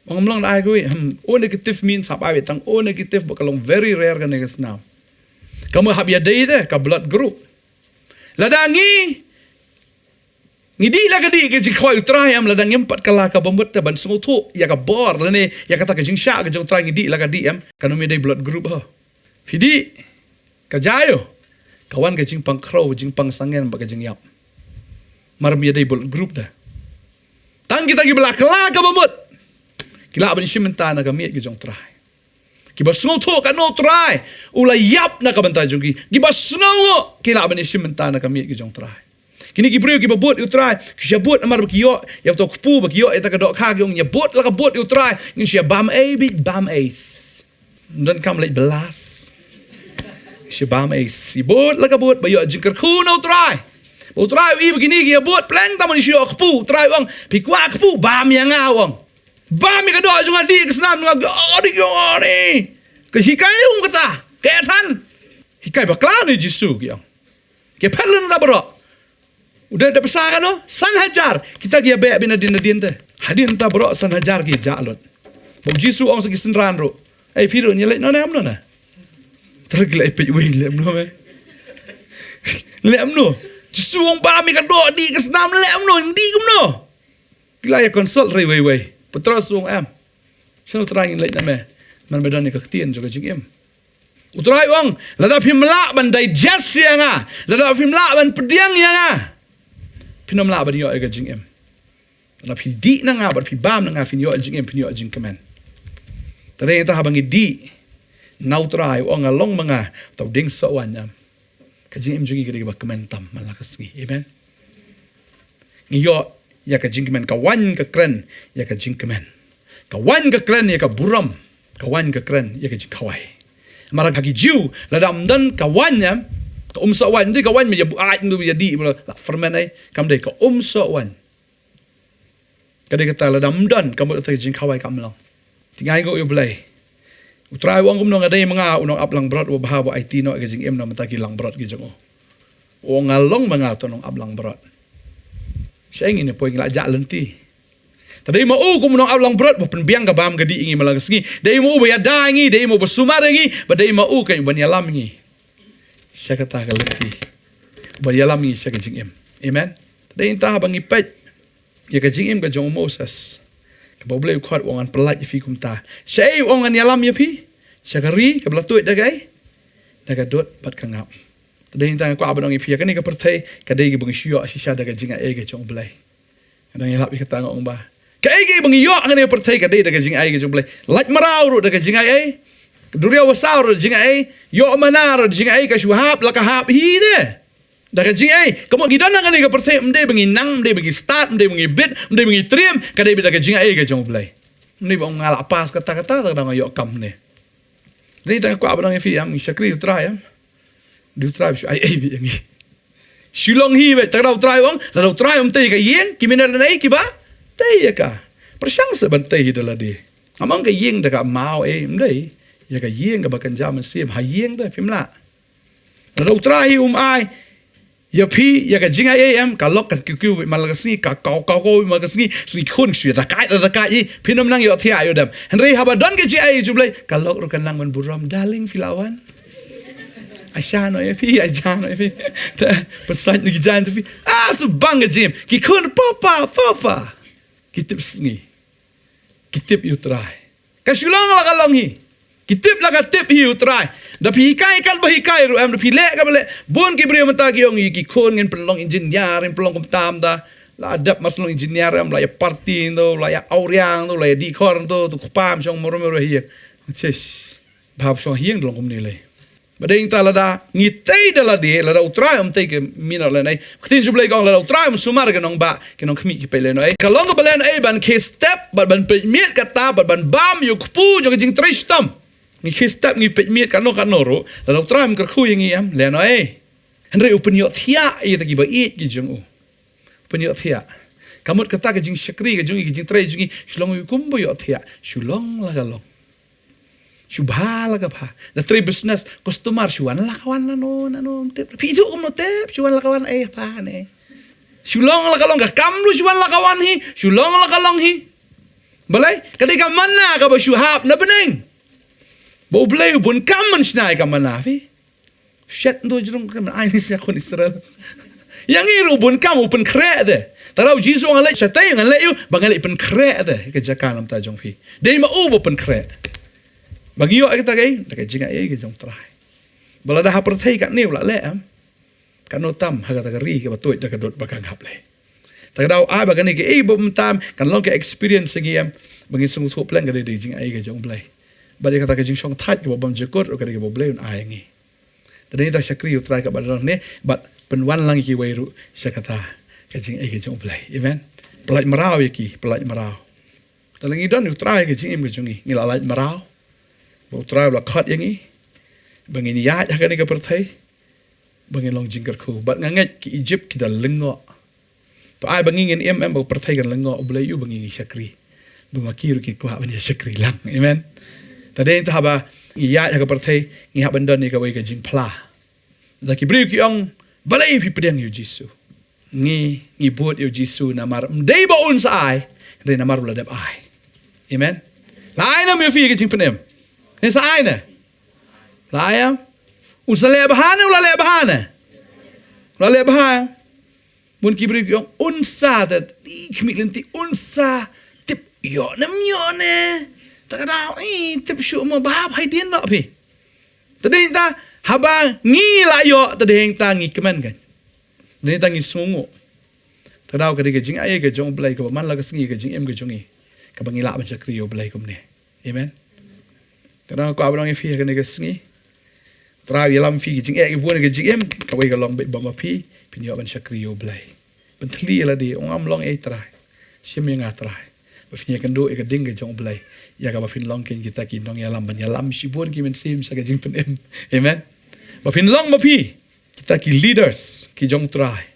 ong mlong ai ko o negative means hab ai tang o negative bakalong very rare ka snam kamu hab ya dei de ka blood group la da ngi ngidi la gadi ke khoi trai am la dang empat kala ka bamut ta ban sungu thu ya ka bor la ne ya kata ka jing sha ka jong trai ngidi la gadi am kanu me dei blood group ha phidi ka jayo kawan ka jing pang khlaw jing pang sangen ba ka jing yap mar me dei blood group da tang kita gi bla kala ka bamut kila ban shimenta na ka me ki jong trai ki ba sungu thu ka no trai ula yap na ka ban ta jong ki ba sungu kila ban shimenta na ka me ki jong trai kini ki brio ki babot utrai ki sia bot amar ki yo ya to kpu ba ki yo eta ka dok kha gyong ya bot la ka bot utrai ngi sia bam a bit bam ace dan kam lek belas sia bam ace si bot la ka bot ba yo jingker khu no utrai wi begini ki ya bot plan ta mon sia kpu utrai wang pi kwa kpu bam ya nga wang bam mi ka do jung adi ke snam nga adi yo ni ke hikai ung kata ke than hikai ba kla ni jisu ki ke pelen da bro udah ada besar kan no san hajar kita dia be bin adin teh hadin ta bro san hajar ki jalot bo jisu ong segi senran ro ai piro nyelek no nam no na terglai pe we lem no me lem no jisu ong ba mi ka do di ke snam lem no di kum no kila ya konsol re we putra suong am sel trang lek na me man bedan ni ka tien jo ka jing em utrai ong lada phimla ban digest ya nga lada phimla ban pediang ya nga pinom la ban yo ga jing em la pi di na nga bar pi bam na nga fin yo jing em pin yo jing kamen tade ta habang di nau trai ong along mga taw ding so wan yam ka jing em jing ga ba kamen tam malakas ngi amen ngi yo ya ka jing kamen ka wan ka kren ya ka jing kamen ka wan ka kren ya ka buram ka wan ka kren ya ka jing kawai mara ka ki jiu la dam dan ka wan yam ka so wan di ka wan mi ya ai ndu ya di la fermen ai kam dei ka so wan ka dei ka ta la dam dan kam ta jing khawai kam long tingai go u blei utrai wang kum no ngadai manga unong aplang brot wa bahawa it no ka jing em no mata ki lang brot ki jong o ngalong manga to nong aplang brot seng ini poing la ja lenti tadai ma u kum nong aplang brot pen biang ka bam ka di ingi malang sngi dei mo ba ya da ngi dei mo basumar ngi ba dei ma u ka ban ya lam ngi sia kata ka lenti beryalam ni sia ka jing em amen dai ta bang ipet ya ka jing em ka jong Moses ka ba blei khot wangan pelat fi kum ta sei wangan yalam ya pi sia ka ri ka blatut da gai da ka dot pat ka ngap dai ta ko abang i pi ka ni ka perthai ka dai ki bang shio sia da ka jing ai ka jong blei dang ya lap ka ta ngong ba ka ai ki bang yo ngani perthai ka dai da ka jing ai ka jong blei laj marau ru da ka jing ai duria wasaur jing ai yo manar jing ai ka shuhab la ka hab hi de da ka jing ai kamu gidan nang ni ka perthai mde bengi nang mde bengi start mde bengi bit mde bengi trim ka dei da ka jing ai ka jong blai ni bang ngala pas kata-kata da yo kam ne dei ta ko abang fi am shakri utrai am du trai ai bi ngi Shillong hi be ta trai ong la trai te ka yeng kimina nei ki ba te ya ka persang se Bantei hi da la di amang ka yeng da ka mau mdei ya ka yeng ka bakan jam sim ha yeng da phim la ro trai ai ya pi ya ka jing ai am ka lok ka kyu mal ka si ka ko mal ka si sui khun sui da kai pinam nang yo thia yo dam henry haba don ke ji ai jublai ka lok ro kan nang man buram darling filawan Aisha no pi aja no pi ta pasal ni jan tu pi su bang jim ki khun papa kitip sngi kitip yu trai ka Shillong la ka long hi kitip la ka tip hi utrai da pi kai kan ba hi kai ru am da pi le ka le bon ki brio mata ki ong ki khon ngin pelong engineer in pelong kum tam da la adap maslong engineer am la ya parti ndo la ya auriang ndo la ya di khor ndo tu pam chong moro hi ches bab so hiang dong kum ni le badeng ta lada ngitei dalade lada utrai te ke mina le nei ktin ju blei gong lada utrai sumar ke nong ba ke nong khmi ki pe le noi kalong balen ai ban ke step ban pe miet kata ban bam yu pu jo ke jing tristam ni ke step ni pe miet kan no ro lada utrai ke khu yang am le noi henry upen yo thia ai ta ki ba i ki jong u upen yo thia kamut kata ke jing shakri ke jing tre jing Shillong yu kum bo yo thia Shillong la galong Shubha la ka pha the three business customer shuan la kawan nano tep pi tu no tep shuan la kawan pha ne Shillong la kalong ka kam lu shuan la kawan hi Shillong la kalong hi balai kadika mana ka ba shuhab na beneng bo blei bun kam man snai ka mana fi shet do jrong ka man ai ni sia kon Israel yang iru bun kam open kre de tarau jisu ngale chatai ngale yu bangali pen kre de ke jakalam ta jong fi dei ma u pen kre bagi yo kita gay la jinga ai ke jong trai bala dah perthai kat niu la le am kan no tam ha ka ri ke batoi da ka dot bakang hap le ta dau ai bagani ke ei bom tam kan long ke experience ngi am bagi sung thu plan ka de jinga ai ke jong blai bali kata ke jing song that ke bom jekot ka ke bo blai un ai ngi tadi ta sakri u trai ka badron ne bat penwan lang ki wai ru sakata ke jing ai ke jong blai amen pelaj marau ki pelaj marau talangi don u trai ke jing im ke jongi ngi la laj marau bo trai la khat yang ni bangin ya ha ka ni ka perthai bangin long jingkar khu bat nganget ki Egypt ki da lengo to ai bangin em bo perthai kan lengo blai u bangin sakri bu makir ki kwa ban sakri lang amen tadi ta ba ya ha ka perthai ngi ha bandon ni ka wai ka jing pla da ki bri ki ong balai pi pedang yu jisu ngi buat yu jisu namar dei ba un sai dei namar la dep ai amen lai na mi fi ki jing penem ni sai na lai am usale bahana ula bahana la bahana bun ki bri ki ong unsa da ni khmi lenti unsa tip yo nam yo ne ta da tip shu mo ba hai din no pi tadi ta haba ngi la yo tadi ta ngi kemen kan tadi ta ngi sungu ta da ka de jing ai ke jong blai ko man la ka singi ke jing em ke jongi ka bangi la ban chakri yo blai kum ne amen ta da ko abang fi ke ne ke singi tra yelam fi jing e ke buan ke jing em ka wai ka long be ba ma pi pin yo ban chakri yo blai ban thli la di ong am long e tra sim yang atrai ba fi kan do e ka ding ke jong blai ya ka ba fin long ken kita ki nong yalam ban yalam si buan ki men sim sa ke jing pen em amen ba fin long ma pi kita ki leaders ki jong trai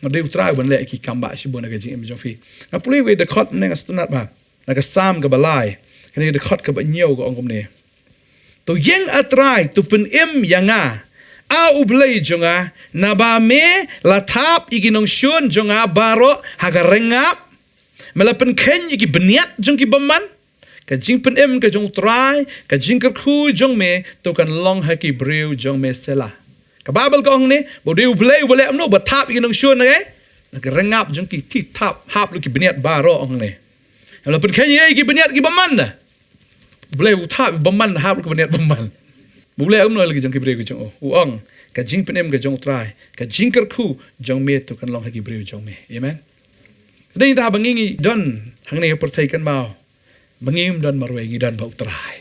ma de trai ban le ki kamba si buan ke jing em jong fi na puli we the khot ne astunat ba na ka sam ka balai kan de khot ka ba nyeu ko ong kom ne to yeng atrai tu pen em yanga a u blei jonga na ba me la thap iginong shun jonga baro haga rengap melapen ken iki beniat jong ki baman ka jing pen em ka jong trai ka jing ka khu jong me to kan long ha ki breu jong me sela ka babel ko ong ne bo de u blei u blei am no ba thap iginong shun ne na ka rengap jong ki ti thap hap lu ki beniat baro ong ne melapen ken iki beniat ki baman na blei u thap baman hap lu ki beniat baman boleh am no lagi jong ki breu jong ong ka jing pen em ka jong trai ka jing ka khu jong me to kan long ha ki breu jong me amen dei ta bangingi don hang ne perthai kan mau bangim don marwengi don bau trai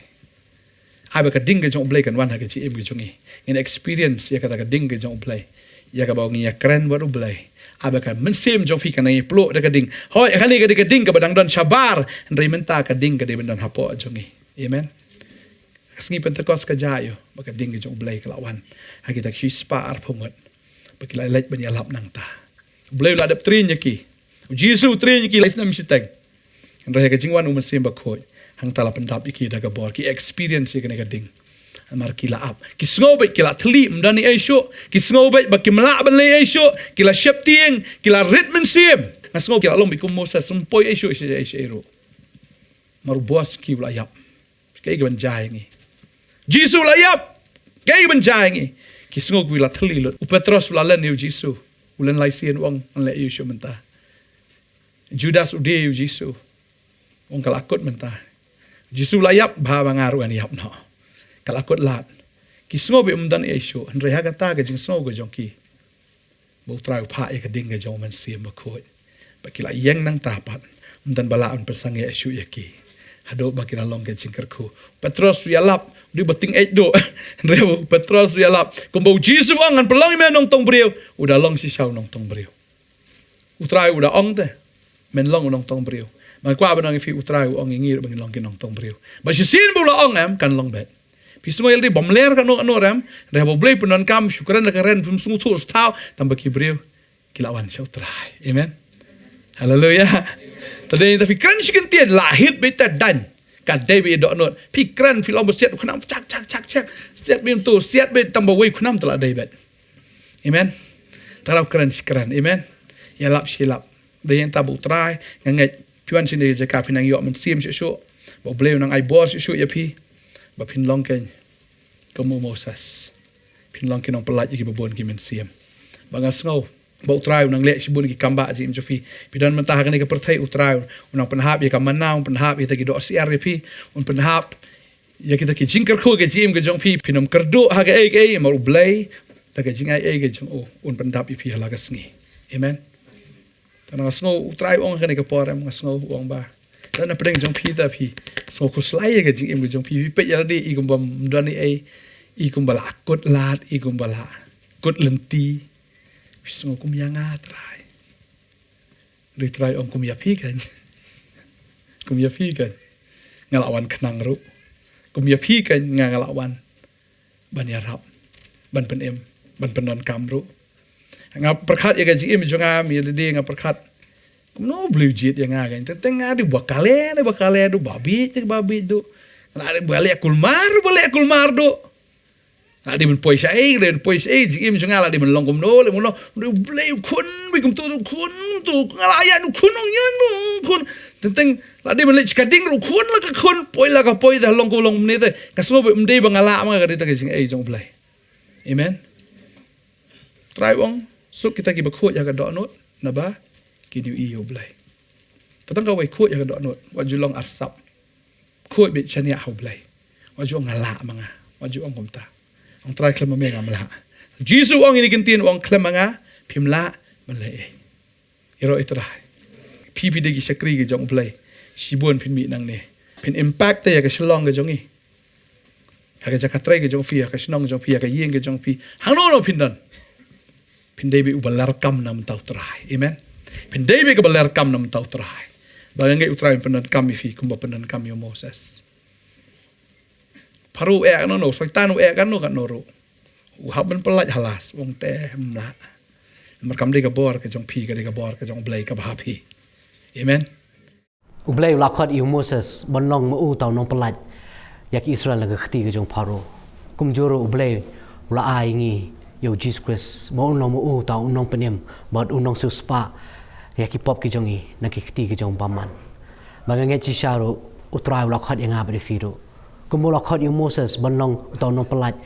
ai ba ka ding ka jong blai kan wan ha ka chi em ki jongi in experience ya ka ta ka ding ka jong blai ya ka bau ngi ya kren wa blai ai ba ka men sim jong fi kan ai plo da ka ding hoi ka ni ka ding ka badang don shabar rei menta ka ding ka de don hapo jongi amen Sengi Pentecost ka jayo baka ding jong blai ka lawan ha kita ki spa ar phongot baki lai lek ban yalap nang ta blai la dap trin yaki Jesu trin yaki lais nam siteng andra ka jingwan masim ba khoi hang tala pendap iki da ka bor ki experience ka ne ka ding amar ki la ap ki sngobe ki la thli mdani ai sho ki sngobe ba ki mla ban le ai sho ki la shep tieng ki la ritmen sim asngo ki la long bi kum mosa sumpoi ai sho ai ro mar boss ki la yap kai ban jai ngi Jisu layap kai ban jai ngi ki sngo ki la thli lo u Petros la len yu Jisu ulen lai sien wong an le yu sho menta Judas ude yu Jisu wong kalakot menta Jisu layap ba bangaru an yap no kalakot lat ki sngo be umdan e sho an re ha ka ta ga jing sngo go jong ki bo trau pha e ka ding ga jong man sim ma khoi ba ki la yeng nang ta pat umdan bala an pasang e shu ya ki hado bagi long ke jingkar ku Petros rialap di beting do rew Petros rialap kumbau Jisu angan pelong me nong tong breu udah long si sau nong tong breu utrai udah ong te men long nong tong breu man kwa banang fi utrai ong ngir bagi long ke nong tong breu ba si sin bula ong am kan long bet pismo yel di bomler kan no ram rew blei punan kam syukran ka ren pum sungu thus tau tambah ki breu kilawan sau utrai amen haleluya tadi tapi kan sikan tian lahir beta dan kan David dok not pikran film bersiat kunam cak siat bin tu siat bin tambah wei kunam telah David amen terap keren amen ya lap silap dia yang tabu try ngangat puan sini jaka pinang yok men sim syuk bo bleu nang ai bos syuk ya pi ba pin long ken kamu Moses pin long ken nang pelat iki bebon ki men sim bangas ngau bau trai nang lek sibun ki kamba ji mjofi pidan mentah kan ke perthai utrai unang penhap ya kamana penhap ya ki do siar pi un penhap ya kita ki jingkar ko ke jim ke jong pi pinam kerdo ha ke ai mau blei ta ke jing ai ke jong un penhap pi hala ka sngi amen tanang sngo utrai ong kan ke por am sngo ong ba dan na pedeng jong pi ta pi so ko slai ke jing ke jong pi pe ya di i kum bam don ai i kum bala kot lat i kum bala kot lenti Pismo kum yang try. Di try om kum ya pi kan. Kum ya pi kan. Ngalawan kenang ru. Kum ya pi kan ngalawan ban ya rap. Ban pen em, ban penon kam ru. Ngap perkat ya gaji em jonga mi de ngap perkat. Kum no blue jet yang kan. Tentang ada bakale do babi do. Ada balai kulmar do. Nah di men pois ai ren pois ai jim jengala di men longkom no le mono U Blei U kun bikum tu ngalaya nu kun nu kun tentang la di men le skading ru kun la ka kun poi la ka poi dah longkom long ne te ka so be mde bangala ma ka ta jing ai jong Blei amen try wong so kita ki bakho ya ka do not na ba ki ni U Blei tatang ka wai kho ya ka do not wa julong arsap kho be chania U Blei wa ju ngala manga wa ju ong komta ang try klem me ngamla Jisu ang ini kintin ang klem nga pimla malai iro itrai pipi de gi sakri ge jong Blei sibon pin mi nang ne pin impact ya ka Shillong ge jong i ha ka jakatrai ge jong fi ka Shillong jong fi ka yeng ge jong fi hang no pin dan pin David ubalar kam nam tau trai amen pin David ka balar kam nam tau trai bagang ge utrai pin dan kam fi kumba pin dan kam yo Moses paru no soitan kan no ro haban pelat halas wong te mla merkam de ka bor ke jong pi ka de ka bor ke jong Blei ka ba pi amen U Blei U lakhot I Moses bonong mu tau nong pelat yak Israel la khti ke jong paro kum joro U Blei U la ai ngi yo Jesus Christ mo nong mu tau nong penem bot nong su spa yak pop ke jong I na ki khti ke jong paman bangange chi sharo utrai U lakhot yang abri firu kumula khot yu Moses bonong tau nong pelat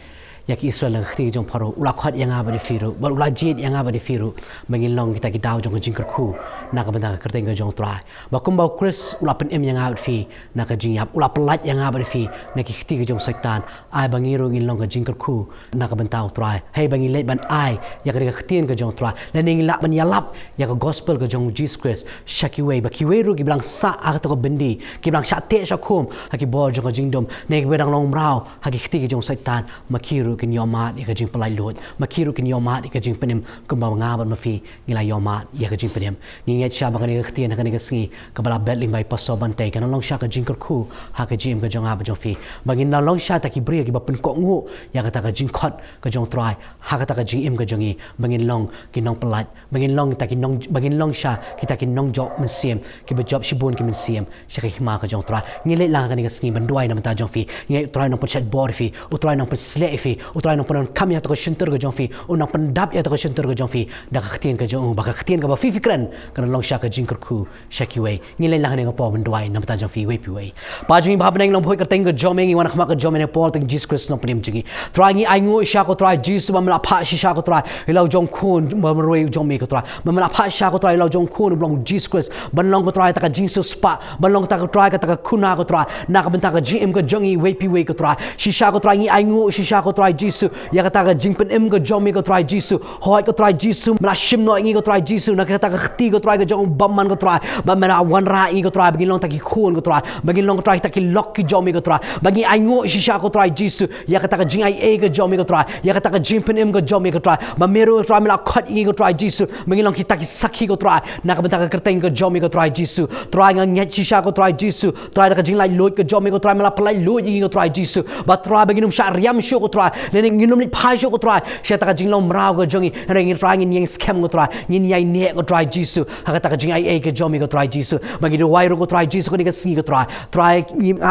yak Israel khti jong paro ula khot yang aba di firu bar ula jid yang aba di firu mengin long kita ki daw jong jingker khu na ka benda ka kerteng jong trai ba kumbau Chris ula pen em yang aba di fi na ka jing yap ula pelat yang aba di fi na ki khti jong setan ai bangiru ngin long ka jingker khu na ka benda trai hey bangi let ban ai yak ka khtin ka jong trai la ning lap ban yalap yak gospel ka jong Jesus Christ shaki way ba ki weru ki blang sa aka to bendi ki blang sha te sha khum ha ki bor jong jingdom ne ki bedang long brau ha ki khti jong setan makiru kin yomat ika jing pelai lut makiru kin yomat ika jing penim kumba ngaban mafi ngila yomat ika jing penim nginget sha bakani khtian hakani ka sngi kabala bet lyngba paso Bantei kan long sha ka jing ku ha ka jim ka jong aba jong fi bangin na long sha ta ki bria ki bapen ko ngu ya ka ta ka jing khot ka jong trai ha ka ta ka jing im ka jong I bangin long ki nong pelat bangin long ta ki nong bangin long sha ki ta ki nong job men siem ki ba job shibun ki men siem sha ka hima ka jong trai ngile la ka ni ka sngi banduai na ta jong fi ngai trai nong pachat bor fi utrai nong pasle fi utrai nong pon kam ya to shintur ga jong fi unang pandap ya to shintur ga jong fi da ka khtian ka jong ba ka khtian ka ba fi fikran kan long sha ka jing ku shaki way ngile la ka ni ka po banduai na ta jong fi way pi way pa jing ba banang long phoi ka teng ga jom ngi wan khma ka jom ne por teng Jesus Christ no prim jingi try ngi ai ngo sha ko try Jesus ba mala pha shi sha ko try hilau jong khun ba mroi jong me ko try ba mala pha sha ko try hilau jong khun blong Jesus Christ ban long ko try ta ka jing so spa ban long ta ka try ka ta ka khuna ko try na ka ban ta ka jim ka jongi way pi way ko try shi sha ko try ngi ai ngo shi sha ko try try jisu ya kata ka jing pen em ka jomi ka try jisu hoi ka try jisu mala shim no ngi ka try jisu na kata ka khti ka try ka jong bamman ka try ba mera wan ra ngi ka try bagin long taki khun ka try bagin long ka try taki lock ki jomi ka try bagi ai ngo shisha ka try jisu ya kata ka jing ai e ka jomi ka try ya kata ka jing pen em ka jomi ka try ba meru try mala khat ngi ka try jisu bagin long ki taki sakhi ka try na ka bata ka kerteng ka jomi ka try jisu try nga nget shisha ka try jisu try ka jing lai loit ka jomi ka try mala palai loit ngi ka try jisu ba try bagin um sha riam sho ka try ne nginum ni phai sho ka try sha ta ka jing long mrao ka jongi ne ngi try ngi scam ka try ngi yai ne ka try jisu ha ka jing ai e ka jomi ka try jisu bagi do wai ro ka try jisu ko ni ka si ka try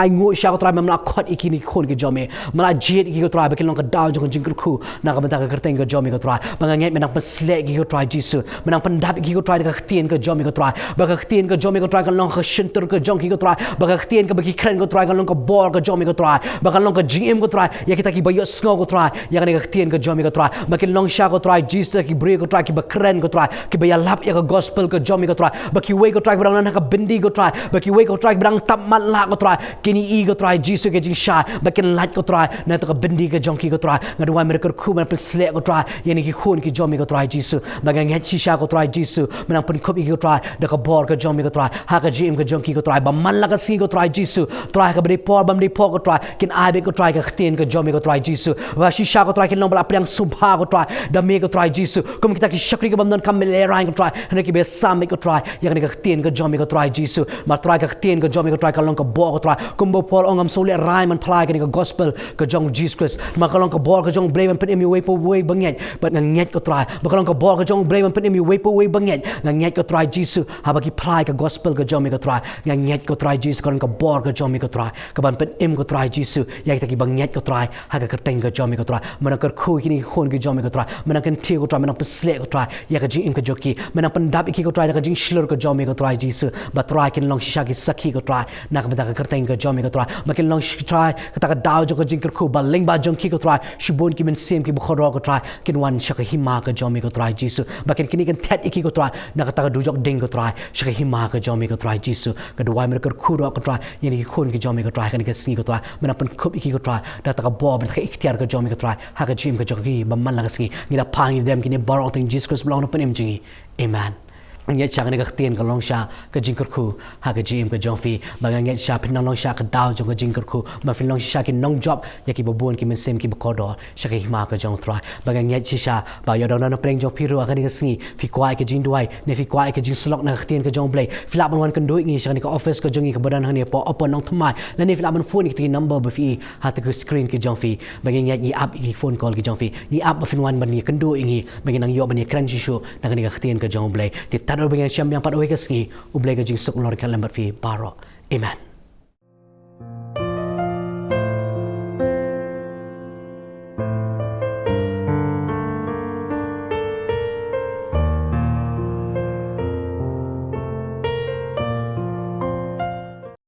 ai ngo sha ka try mala khat ikini khon ka jomi mala jet ki ka try bagin long ka down jong jing khu na ka bata ka kerteng ka jomi ka try banga nget menang pasle ki ka try jisu menang pendap ki ka try ka htien ka jomi ka try ba ka htien ka jomi ka try ka long ka shinter ka jong ki ka try ba ka htien ka bagi kren ka try ka long ka bor ka jomi ka try ba ka long ka gm ka try ya kita ki ba yo snow ka try ya ka ni ka htien ka jomi ka try ba ki long sha ka try jisu ki bre ka try ki ba kren ka try ki ba ya lap ya ka gospel ka jomi ka try ba ki we ka try ba na ka bindi ka try ba ki we ka try ba tap mat la ka try kini i ka try jisu ke jing sha ba ki lat ka try na ta ka bindi ka jong ki ka try ngadu wa mer ka khu ma pasle ka try ya ni ki khun ki jomi ka try jisu ba ga nget chi sha ka try jisu menang pen khop ki ka try da ka bor ka jomi ka try ha ka jim ka jong ki ka try ba man la ka si ka try jisu try ka bri por bam di por ka try kin ai be ka try ka htien ka jomi ka try jisu wa shi sha ka try kin long bla plang subha ka try da me ka try jisu kum kita ki shakri ka bam don kam le rai ka try ne ki be sam ka try ya ni ka htien ka jomi ka try jisu ma try ka htien ka jomi ka try ka long ka bor ka try kum bo pol ongam so le rai man phlai ka ni ka gospel ka jong jesus christ ma ka long ka bor ka jong blame pen mi we po we banget but nget ka try ba ka long ka bor ka jong blame pen mi we po we banget nget ka try jisu ha ba ki phlai ka gospel ka jomi ka try nget ka try jisu ka long ka bor ka jomi ka try ka ban pen em ka try jisu ya kita ki banget ka try ha ka kerteng ka jomi ka try mana ka khu ki ni khon ki jomi ka try mana kan thi ka try mana pasle ka try ya ka jing im ka joki mana pendap ki ka try ka jing shlur ka jomi ka try jisu ba try kin long shisha ki sakhi ka try na ka ka kerteng ka jomi ka try ma kin long try ka ta ka daw jo ka jing ka khu ba lyngba jong ki ka try shibon ki men sem ki bukhoro ka try kin wan shaka hima ka jomi ka try jisu ba kin kini kan thet iki ka try na ka ta ka dujok ding ka try shaka hima ka jomi ka try jisu ka do wai mer ka khu ro ka try yani ki khon ki jomi ka try kan ka si ka try mana pen khup iki ka try da ta ka bob ka ikhtiar ka jomi ka try ha ka jim ka joki ba man la ka si ngi da pang dem ki ni borong ting jesus christ belong na pen em jingi amen nget cha ka htien ka long sha ka jing kur khu ha ka jim ka jong fi ba nget sha pin long sha ka daw jong ka jing kur khu ma fin long sha ki nong job ya ki bobon ki men sem ki ba kodor sha ka hima ka jong try ba nget sha ba yo don na preng jong pi ro ka ni ka singi fi kwai ka jing duai ne fi kwai ka jing slok na htien ka jong blai fi la ban wan kan doi ngi sha ni ka office ka jong ki badan hani po open Nongthymmai la ne fi la ban phone ki number ba fi ha ta ka screen ki jong fi ba nget ni app ki phone call ki jong fi ni app ba fin wan ban ni kan doi ngi ba ngi nang yo ban ni kran shi shu na ka ni ka htien ka jong blai ti tar bagian siam yang pada wei ke singi u blai ka jing sok lor ka lambat fi baro amen.